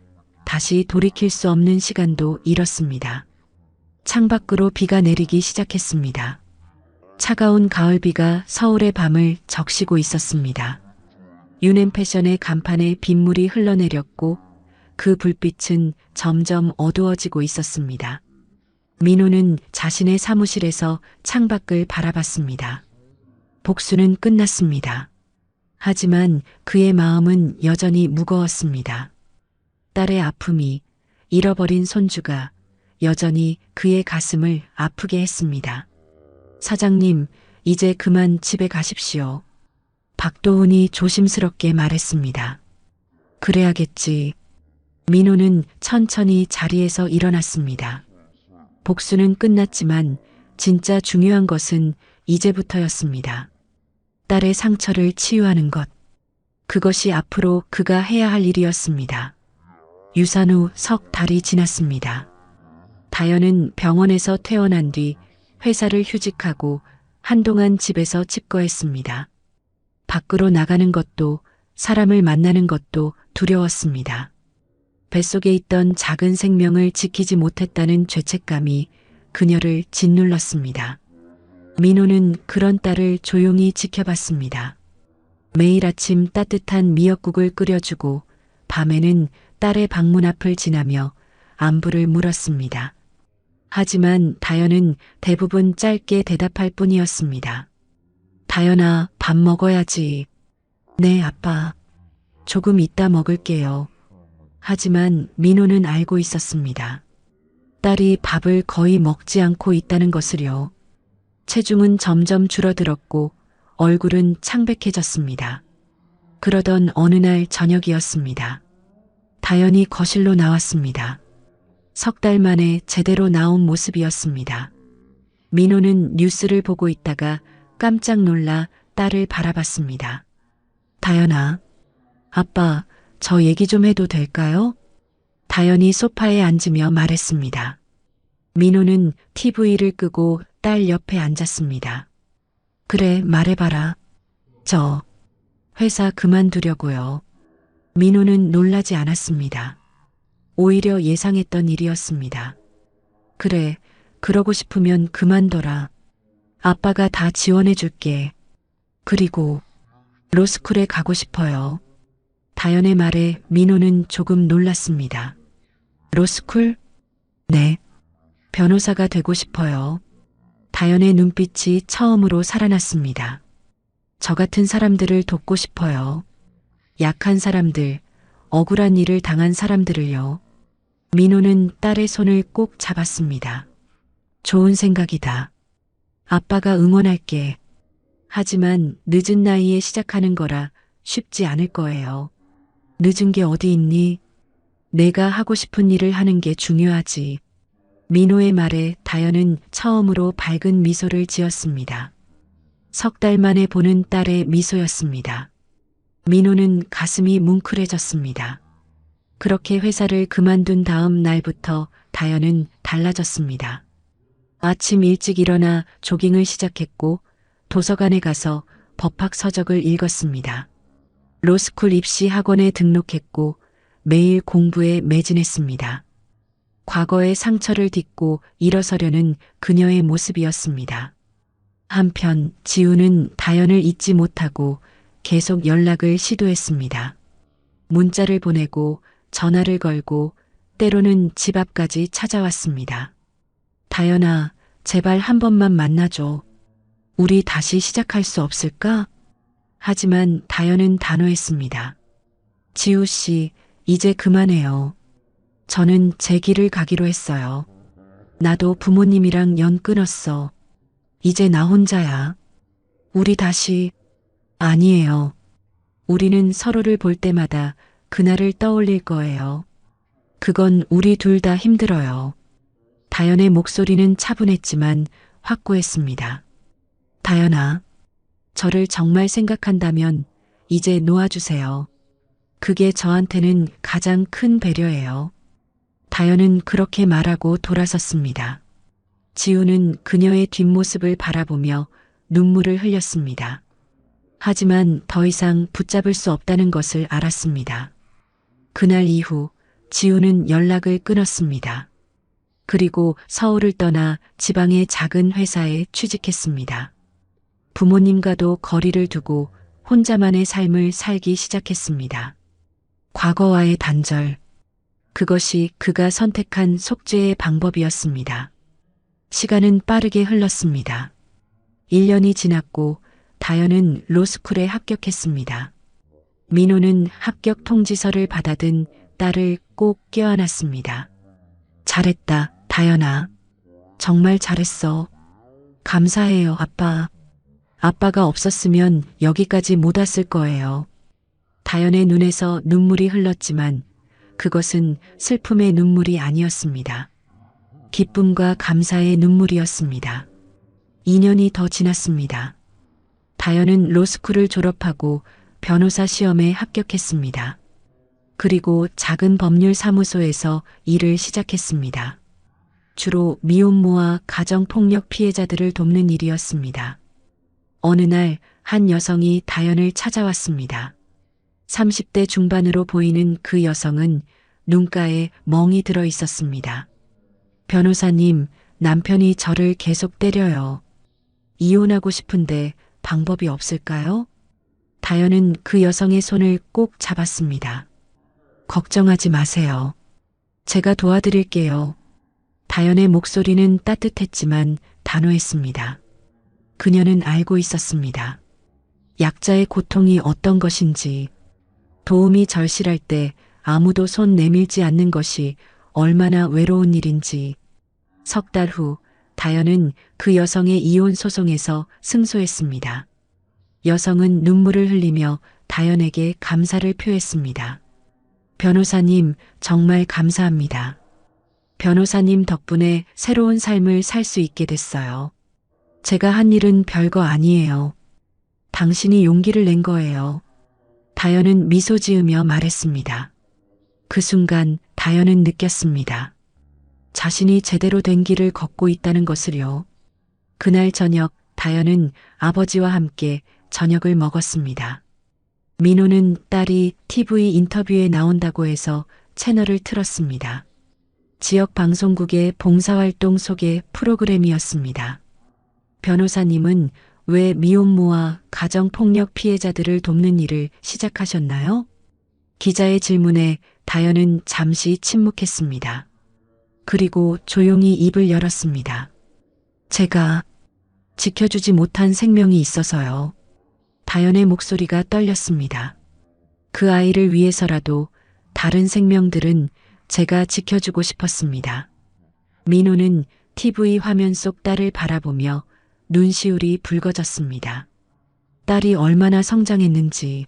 다시 돌이킬 수 없는 시간도 잃었습니다. 창밖으로 비가 내리기 시작했습니다. 차가운 가을비가 서울의 밤을 적시고 있었습니다. 유넨패션의 간판에 빗물이 흘러내렸고 그 불빛은 점점 어두워지고 있었습니다. 민호는 자신의 사무실에서 창밖을 바라봤습니다. 복수는 끝났습니다. 하지만 그의 마음은 여전히 무거웠습니다. 딸의 아픔이, 잃어버린 손주가 여전히 그의 가슴을 아프게 했습니다. 사장님, 이제 그만 집에 가십시오. 박도훈이 조심스럽게 말했습니다. 그래야겠지. 민호는 천천히 자리에서 일어났습니다. 복수는 끝났지만 진짜 중요한 것은 이제부터였습니다. 딸의 상처를 치유하는 것. 그것이 앞으로 그가 해야 할 일이었습니다. 유산 후 석 달이 지났습니다. 다연은 병원에서 퇴원한 뒤 회사를 휴직하고 한동안 집에서 집거했습니다. 밖으로 나가는 것도 사람을 만나는 것도 두려웠습니다. 뱃속에 있던 작은 생명을 지키지 못했다는 죄책감이 그녀를 짓눌렀습니다. 민호는 그런 딸을 조용히 지켜봤습니다. 매일 아침 따뜻한 미역국을 끓여주고 밤에는 딸의 방문 앞을 지나며 안부를 물었습니다. 하지만 다연은 대부분 짧게 대답할 뿐이었습니다. 다연아, 밥 먹어야지. 네, 아빠. 조금 이따 먹을게요. 하지만 민호는 알고 있었습니다. 딸이 밥을 거의 먹지 않고 있다는 것을요. 체중은 점점 줄어들었고 얼굴은 창백해졌습니다. 그러던 어느 날 저녁이었습니다. 다연이 거실로 나왔습니다. 석 달 만에 제대로 나온 모습이었습니다. 민호는 뉴스를 보고 있다가 깜짝 놀라 딸을 바라봤습니다. 다연아, 아빠, 저 얘기 좀 해도 될까요? 다연이 소파에 앉으며 말했습니다. 민호는 TV를 끄고 딸 옆에 앉았습니다. 그래, 말해봐라. 저 회사 그만두려고요. 민호는 놀라지 않았습니다. 오히려 예상했던 일이었습니다. 그래, 그러고 싶으면 그만둬라. 아빠가 다 지원해 줄게. 그리고 로스쿨에 가고 싶어요. 다연의 말에 민호는 조금 놀랐습니다. 로스쿨? 네. 변호사가 되고 싶어요. 다연의 눈빛이 처음으로 살아났습니다. 저 같은 사람들을 돕고 싶어요. 약한 사람들, 억울한 일을 당한 사람들을요. 민호는 딸의 손을 꼭 잡았습니다. 좋은 생각이다. 아빠가 응원할게. 하지만 늦은 나이에 시작하는 거라 쉽지 않을 거예요. 늦은 게 어디 있니? 내가 하고 싶은 일을 하는 게 중요하지. 민호의 말에 다연은 처음으로 밝은 미소를 지었습니다. 석 달 만에 보는 딸의 미소였습니다. 민호는 가슴이 뭉클해졌습니다. 그렇게 회사를 그만둔 다음 날부터 다연은 달라졌습니다. 아침 일찍 일어나 조깅을 시작했고 도서관에 가서 법학 서적을 읽었습니다. 로스쿨 입시 학원에 등록했고 매일 공부에 매진했습니다. 과거의 상처를 딛고 일어서려는 그녀의 모습이었습니다. 한편 지우는 다연을 잊지 못하고 계속 연락을 시도했습니다. 문자를 보내고 전화를 걸고 때로는 집 앞까지 찾아왔습니다. 다연아, 제발 한 번만 만나줘. 우리 다시 시작할 수 없을까? 하지만 다연은 단호했습니다. 지우 씨, 이제 그만해요. 저는 제 길을 가기로 했어요. 나도 부모님이랑 연 끊었어. 이제 나 혼자야. 우리 다시... 아니에요. 우리는 서로를 볼 때마다 그날을 떠올릴 거예요. 그건 우리 둘 다 힘들어요. 다연의 목소리는 차분했지만 확고했습니다. 다연아, 저를 정말 생각한다면 이제 놓아주세요. 그게 저한테는 가장 큰 배려예요. 다연은 그렇게 말하고 돌아섰습니다. 지우는 그녀의 뒷모습을 바라보며 눈물을 흘렸습니다. 하지만 더 이상 붙잡을 수 없다는 것을 알았습니다. 그날 이후 지우는 연락을 끊었습니다. 그리고 서울을 떠나 지방의 작은 회사에 취직했습니다. 부모님과도 거리를 두고 혼자만의 삶을 살기 시작했습니다. 과거와의 단절. 그것이 그가 선택한 속죄의 방법이었습니다. 시간은 빠르게 흘렀습니다. 1년이 지났고 다연은 로스쿨에 합격했습니다. 민호는 합격 통지서를 받아든 딸을 꼭 껴안았습니다. 잘했다, 다연아. 정말 잘했어. 감사해요, 아빠. 아빠가 없었으면 여기까지 못 왔을 거예요. 다연의 눈에서 눈물이 흘렀지만 그것은 슬픔의 눈물이 아니었습니다. 기쁨과 감사의 눈물이었습니다. 2년이 더 지났습니다. 다현은 로스쿨을 졸업하고 변호사 시험에 합격했습니다. 그리고 작은 법률 사무소에서 일을 시작했습니다. 주로 미혼모와 가정폭력 피해자들을 돕는 일이었습니다. 어느 날 한 여성이 다현을 찾아왔습니다. 30대 중반으로 보이는 그 여성은 눈가에 멍이 들어 있었습니다. 변호사님, 남편이 저를 계속 때려요. 이혼하고 싶은데 방법이 없을까요? 다현은 그 여성의 손을 꼭 잡았습니다. 걱정하지 마세요. 제가 도와드릴게요. 다현의 목소리는 따뜻했지만 단호했습니다. 그녀는 알고 있었습니다. 약자의 고통이 어떤 것인지, 도움이 절실할 때 아무도 손 내밀지 않는 것이 얼마나 외로운 일인지. 석 달 후 다현은 그 여성의 이혼 소송에서 승소했습니다. 여성은 눈물을 흘리며 다현에게 감사를 표했습니다. 변호사님, 정말 감사합니다. 변호사님 덕분에 새로운 삶을 살 수 있게 됐어요. 제가 한 일은 별거 아니에요. 당신이 용기를 낸 거예요. 다현은 미소 지으며 말했습니다. 그 순간 다현은 느꼈습니다. 자신이 제대로 된 길을 걷고 있다는 것을요. 그날 저녁 다현은 아버지와 함께 저녁을 먹었습니다. 민호는 딸이 TV 인터뷰에 나온다고 해서 채널을 틀었습니다. 지역 방송국의 봉사활동 소개 프로그램이었습니다. 변호사님은 왜 미혼모와 가정폭력 피해자들을 돕는 일을 시작하셨나요? 기자의 질문에 다현은 잠시 침묵했습니다. 그리고 조용히 입을 열었습니다. 제가 지켜주지 못한 생명이 있어서요. 다현의 목소리가 떨렸습니다. 그 아이를 위해서라도 다른 생명들은 제가 지켜주고 싶었습니다. 민호는 TV 화면 속 딸을 바라보며 눈시울이 붉어졌습니다. 딸이 얼마나 성장했는지,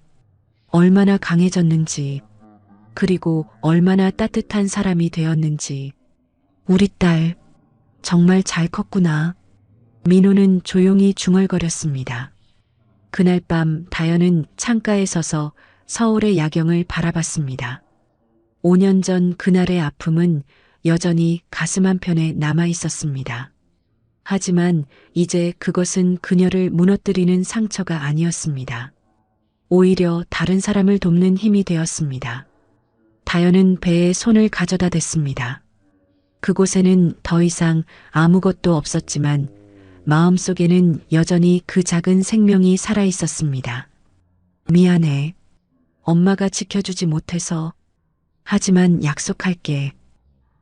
얼마나 강해졌는지, 그리고 얼마나 따뜻한 사람이 되었는지. 우리 딸, 정말 잘 컸구나. 민호는 조용히 중얼거렸습니다. 그날 밤 다현은 창가에 서서 서울의 야경을 바라봤습니다. 5년 전 그날의 아픔은 여전히 가슴 한편에 남아 있었습니다. 하지만 이제 그것은 그녀를 무너뜨리는 상처가 아니었습니다. 오히려 다른 사람을 돕는 힘이 되었습니다. 다현은 배에 손을 가져다 댔습니다. 그곳에는 더 이상 아무것도 없었지만 마음속에는 여전히 그 작은 생명이 살아 있었습니다. 미안해. 엄마가 지켜주지 못해서. 하지만 약속할게.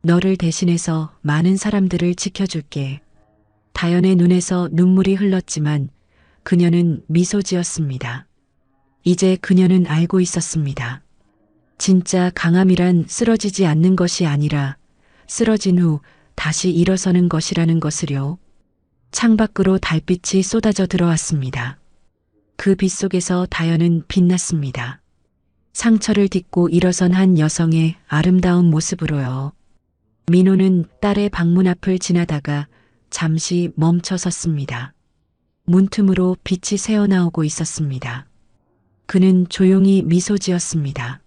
너를 대신해서 많은 사람들을 지켜줄게. 다현의 눈에서 눈물이 흘렀지만 그녀는 미소 지었습니다. 이제 그녀는 알고 있었습니다. 진짜 강함이란 쓰러지지 않는 것이 아니라 쓰러진 후 다시 일어서는 것이라는 것을요. 창밖으로 달빛이 쏟아져 들어왔습니다. 그 빛 속에서 다현은 빛났습니다. 상처를 딛고 일어선 한 여성의 아름다운 모습으로요. 민호는 딸의 방문 앞을 지나다가 잠시 멈춰 섰습니다. 문틈으로 빛이 새어나오고 있었습니다. 그는 조용히 미소 지었습니다.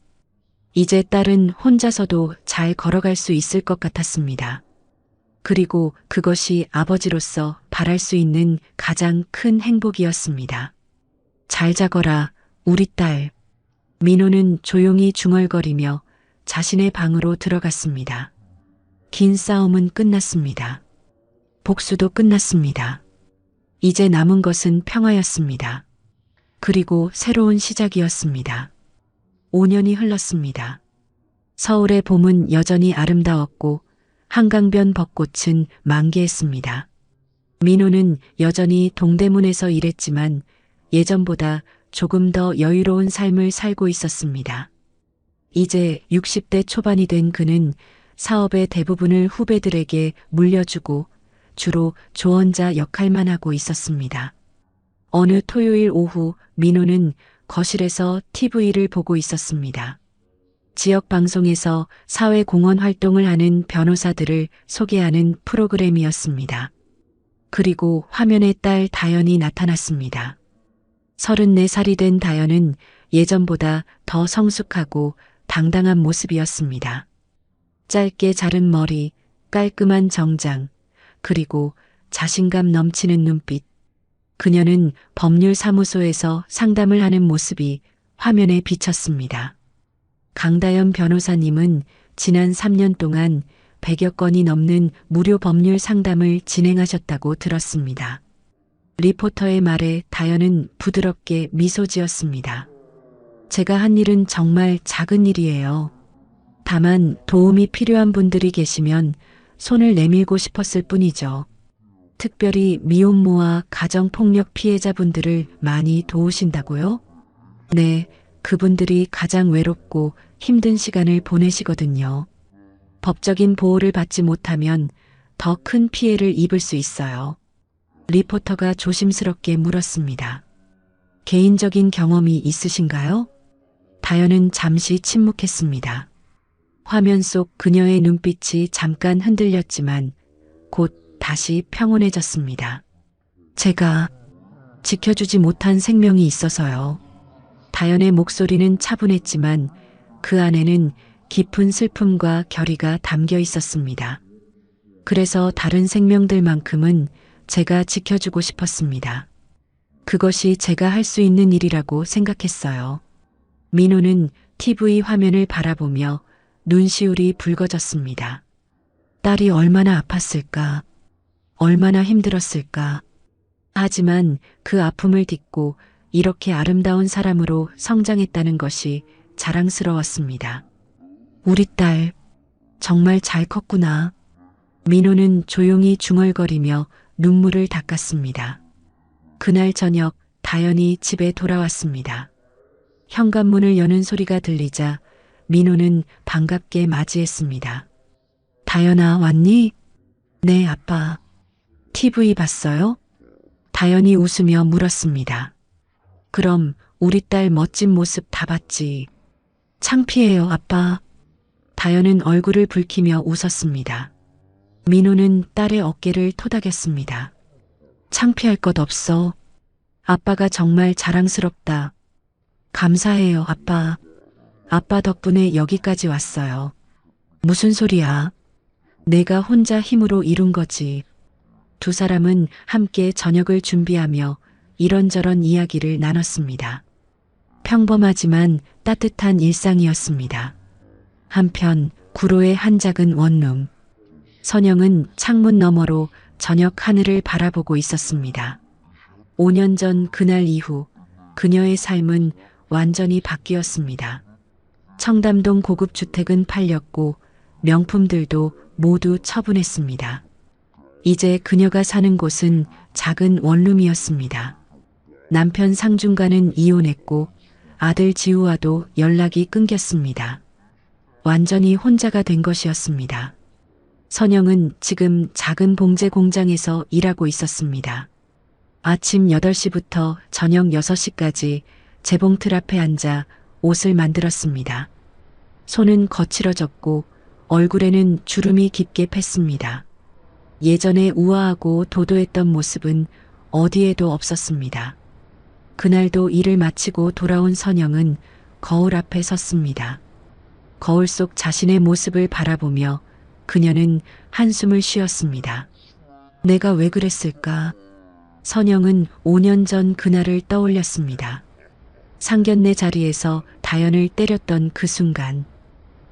이제 딸은 혼자서도 잘 걸어갈 수 있을 것 같았습니다. 그리고 그것이 아버지로서 바랄 수 있는 가장 큰 행복이었습니다. 잘 자거라, 우리 딸. 민호는 조용히 중얼거리며 자신의 방으로 들어갔습니다. 긴 싸움은 끝났습니다. 복수도 끝났습니다. 이제 남은 것은 평화였습니다. 그리고 새로운 시작이었습니다. 5년이 흘렀습니다. 서울의 봄은 여전히 아름다웠고 한강변 벚꽃은 만개했습니다. 민호는 여전히 동대문에서 일했지만 예전보다 조금 더 여유로운 삶을 살고 있었습니다. 이제 60대 초반이 된 그는 사업의 대부분을 후배들에게 물려주고 주로 조언자 역할만 하고 있었습니다. 어느 토요일 오후 민호는 거실에서 TV를 보고 있었습니다. 지역 방송에서 사회공헌 활동을 하는 변호사들을 소개하는 프로그램이었습니다. 그리고 화면에 딸 다현이 나타났습니다. 34살이 된 다연은 예전보다 더 성숙하고 당당한 모습이었습니다. 짧게 자른 머리, 깔끔한 정장, 그리고 자신감 넘치는 눈빛. 그녀는 법률사무소에서 상담을 하는 모습이 화면에 비쳤습니다. 강다연 변호사님은 지난 3년 동안 100여 건이 넘는 무료 법률 상담을 진행하셨다고 들었습니다. 리포터의 말에 다연은 부드럽게 미소 지었습니다. 제가 한 일은 정말 작은 일이에요. 다만 도움이 필요한 분들이 계시면 손을 내밀고 싶었을 뿐이죠. 특별히 미혼모와 가정폭력 피해자분들을 많이 도우신다고요? 네, 그분들이 가장 외롭고 힘든 시간을 보내시거든요. 법적인 보호를 받지 못하면 더 큰 피해를 입을 수 있어요. 리포터가 조심스럽게 물었습니다. 개인적인 경험이 있으신가요? 다연은 잠시 침묵했습니다. 화면 속 그녀의 눈빛이 잠깐 흔들렸지만 곧 다시 평온해졌습니다. 제가 지켜주지 못한 생명이 있어서요. 다연의 목소리는 차분했지만 그 안에는 깊은 슬픔과 결의가 담겨 있었습니다. 그래서 다른 생명들만큼은 제가 지켜주고 싶었습니다. 그것이 제가 할 수 있는 일이라고 생각했어요. 민호는 TV 화면을 바라보며 눈시울이 붉어졌습니다. 딸이 얼마나 아팠을까? 얼마나 힘들었을까? 하지만 그 아픔을 딛고 이렇게 아름다운 사람으로 성장했다는 것이 자랑스러웠습니다. 우리 딸 정말 잘 컸구나. 민호는 조용히 중얼거리며 눈물을 닦았습니다. 그날 저녁 다연이 집에 돌아왔습니다. 현관문을 여는 소리가 들리자 민호는 반갑게 맞이했습니다. 다연아, 왔니? 네, 아빠. TV 봤어요? 다연이 웃으며 물었습니다. 그럼 우리 딸 멋진 모습 다 봤지. 창피해요, 아빠. 다연은 얼굴을 붉히며 웃었습니다. 민호는 딸의 어깨를 토닥였습니다. 창피할 것 없어. 아빠가 정말 자랑스럽다. 감사해요, 아빠. 아빠 덕분에 여기까지 왔어요. 무슨 소리야? 내가 혼자 힘으로 이룬 거지. 두 사람은 함께 저녁을 준비하며 이런저런 이야기를 나눴습니다. 평범하지만 따뜻한 일상이었습니다. 한편 구로의 한 작은 원룸. 선영은 창문 너머로 저녁 하늘을 바라보고 있었습니다. 5년 전 그날 이후 그녀의 삶은 완전히 바뀌었습니다. 청담동 고급 주택은 팔렸고 명품들도 모두 처분했습니다. 이제 그녀가 사는 곳은 작은 원룸이었습니다. 남편 상중과는 이혼했고 아들 지우와도 연락이 끊겼습니다. 완전히 혼자가 된 것이었습니다. 선영은 지금 작은 봉제 공장에서 일하고 있었습니다. 아침 8시부터 저녁 6시까지 재봉틀 앞에 앉아 옷을 만들었습니다. 손은 거칠어졌고 얼굴에는 주름이 깊게 팼습니다. 예전에 우아하고 도도했던 모습은 어디에도 없었습니다. 그날도 일을 마치고 돌아온 선영은 거울 앞에 섰습니다. 거울 속 자신의 모습을 바라보며 그녀는 한숨을 쉬었습니다. 내가 왜 그랬을까? 선영은 5년 전 그날을 떠올렸습니다. 상견례 자리에서 다연을 때렸던 그 순간,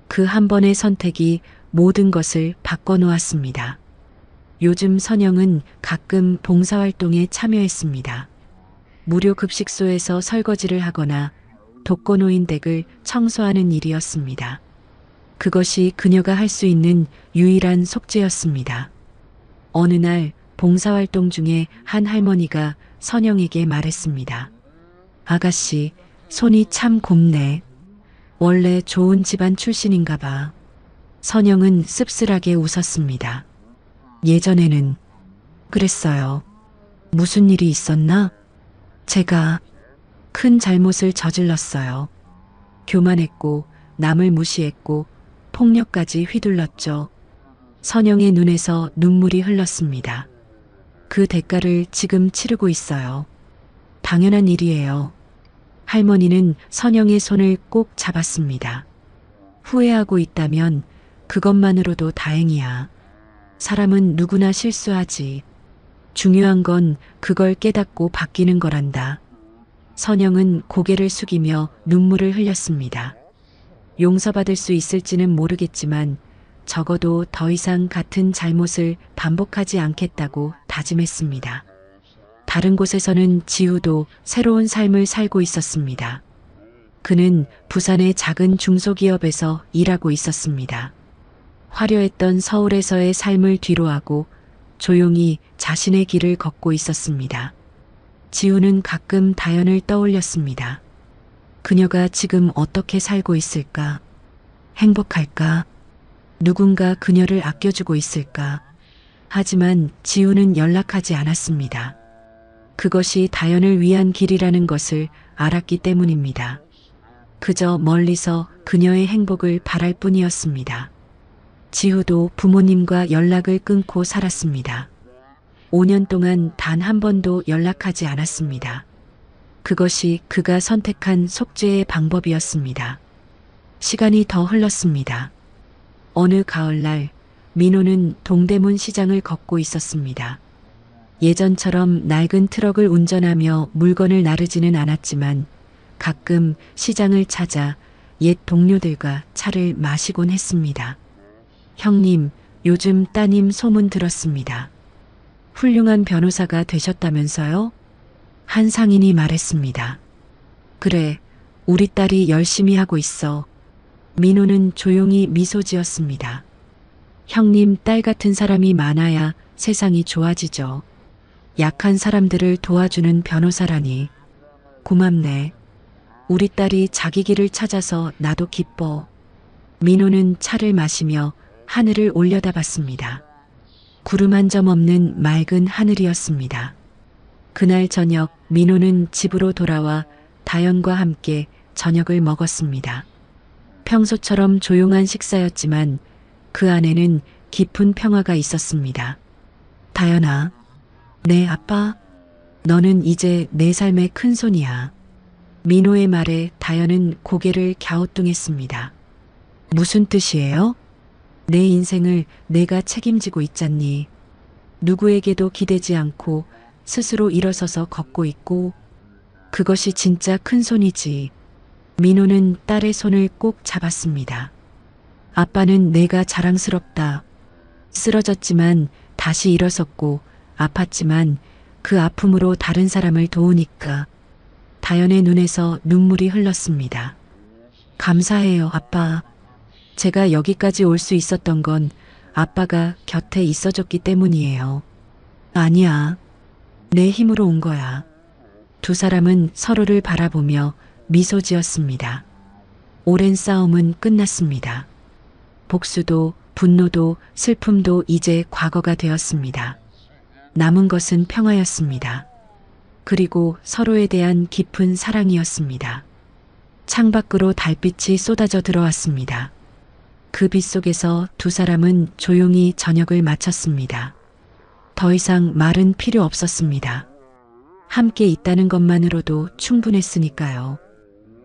그 한 번의 선택이 모든 것을 바꿔놓았습니다. 요즘 선영은 가끔 봉사활동에 참여했습니다. 무료 급식소에서 설거지를 하거나 독거노인 댁을 청소하는 일이었습니다. 그것이 그녀가 할 수 있는 유일한 속죄였습니다. 어느 날 봉사활동 중에 한 할머니가 선영에게 말했습니다. 아가씨, 손이 참 곱네. 원래 좋은 집안 출신인가 봐. 선영은 씁쓸하게 웃었습니다. 예전에는 그랬어요. 무슨 일이 있었나? 제가 큰 잘못을 저질렀어요. 교만했고 남을 무시했고 폭력까지 휘둘렀죠. 선영의 눈에서 눈물이 흘렀습니다. 그 대가를 지금 치르고 있어요. 당연한 일이에요. 할머니는 선영의 손을 꼭 잡았습니다. 후회하고 있다면 그것만으로도 다행이야. 사람은 누구나 실수하지. 중요한 건 그걸 깨닫고 바뀌는 거란다. 선영은 고개를 숙이며 눈물을 흘렸습니다. 용서받을 수 있을지는 모르겠지만 적어도 더 이상 같은 잘못을 반복하지 않겠다고 다짐했습니다. 다른 곳에서는 지우도 새로운 삶을 살고 있었습니다. 그는 부산의 작은 중소기업에서 일하고 있었습니다. 화려했던 서울에서의 삶을 뒤로하고 조용히 자신의 길을 걷고 있었습니다. 지우는 가끔 다연을 떠올렸습니다. 그녀가 지금 어떻게 살고 있을까? 행복할까? 누군가 그녀를 아껴주고 있을까? 하지만 지우는 연락하지 않았습니다. 그것이 다연을 위한 길이라는 것을 알았기 때문입니다. 그저 멀리서 그녀의 행복을 바랄 뿐이었습니다. 지우도 부모님과 연락을 끊고 살았습니다. 5년 동안 단 한 번도 연락하지 않았습니다. 그것이 그가 선택한 속죄의 방법이었습니다. 시간이 더 흘렀습니다. 어느 가을날 민호는 동대문 시장을 걷고 있었습니다. 예전처럼 낡은 트럭을 운전하며 물건을 나르지는 않았지만 가끔 시장을 찾아 옛 동료들과 차를 마시곤 했습니다. 형님, 요즘 따님 소문 들었습니다. 훌륭한 변호사가 되셨다면서요? 한 상인이 말했습니다. 그래, 우리 딸이 열심히 하고 있어. 민호는 조용히 미소 지었습니다. 형님 딸 같은 사람이 많아야 세상이 좋아지죠. 약한 사람들을 도와주는 변호사라니. 고맙네. 우리 딸이 자기 길을 찾아서 나도 기뻐. 민호는 차를 마시며 하늘을 올려다봤습니다. 구름 한 점 없는 맑은 하늘이었습니다. 그날 저녁 민호는 집으로 돌아와 다연과 함께 저녁을 먹었습니다. 평소처럼 조용한 식사였지만 그 안에는 깊은 평화가 있었습니다. 다연아, 네 아빠, 너는 이제 내 삶의 큰손이야. 민호의 말에 다연은 고개를 갸우뚱했습니다. 무슨 뜻이에요? 내 인생을 내가 책임지고 있잖니. 누구에게도 기대지 않고 스스로 일어서서 걷고 있고, 그것이 진짜 큰손이지. 민호는 딸의 손을 꼭 잡았습니다. 아빠는 내가 자랑스럽다. 쓰러졌지만 다시 일어섰고 아팠지만 그 아픔으로 다른 사람을 도우니까. 다연의 눈에서 눈물이 흘렀습니다. 감사해요, 아빠. 제가 여기까지 올 수 있었던 건 아빠가 곁에 있어줬기 때문이에요. 아니야. 내 힘으로 온 거야. 두 사람은 서로를 바라보며 미소 지었습니다. 오랜 싸움은 끝났습니다. 복수도 분노도 슬픔도 이제 과거가 되었습니다. 남은 것은 평화였습니다. 그리고 서로에 대한 깊은 사랑이었습니다. 창밖으로 달빛이 쏟아져 들어왔습니다. 그 빛 속에서 두 사람은 조용히 저녁을 마쳤습니다. 더 이상 말은 필요 없었습니다. 함께 있다는 것만으로도 충분했으니까요.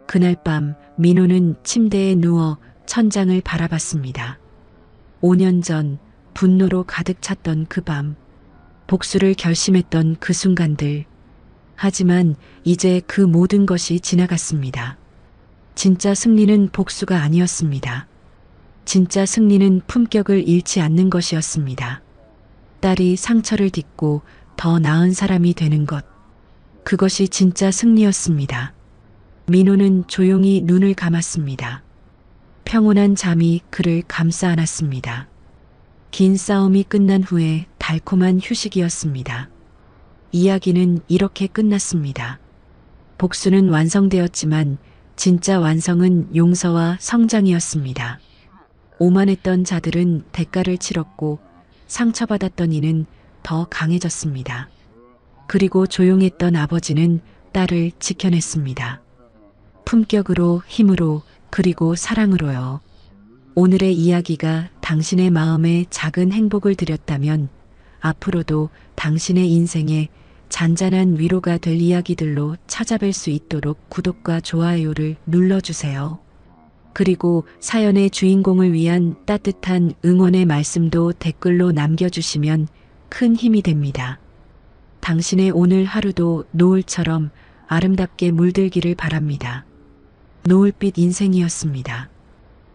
그날 밤 민호는 침대에 누워 천장을 바라봤습니다. 5년 전 분노로 가득 찼던 그 밤, 복수를 결심했던 그 순간들. 하지만 이제 그 모든 것이 지나갔습니다. 진짜 승리는 복수가 아니었습니다. 진짜 승리는 품격을 잃지 않는 것이었습니다. 딸이 상처를 딛고 더 나은 사람이 되는 것. 그것이 진짜 승리였습니다. 민호는 조용히 눈을 감았습니다. 평온한 잠이 그를 감싸 안았습니다. 긴 싸움이 끝난 후에 달콤한 휴식이었습니다. 이야기는 이렇게 끝났습니다. 복수는 완성되었지만 진짜 완성은 용서와 성장이었습니다. 오만했던 자들은 대가를 치렀고 상처받았던 이는 더 강해졌습니다. 그리고 조용했던 아버지는 딸을 지켜냈습니다. 품격으로, 힘으로, 그리고 사랑으로요. 오늘의 이야기가 당신의 마음에 작은 행복을 드렸다면 앞으로도 당신의 인생에 잔잔한 위로가 될 이야기들로 찾아뵐 수 있도록 구독과 좋아요를 눌러주세요. 그리고 사연의 주인공을 위한 따뜻한 응원의 말씀도 댓글로 남겨주시면 큰 힘이 됩니다. 당신의 오늘 하루도 노을처럼 아름답게 물들기를 바랍니다. 노을빛 인생이었습니다.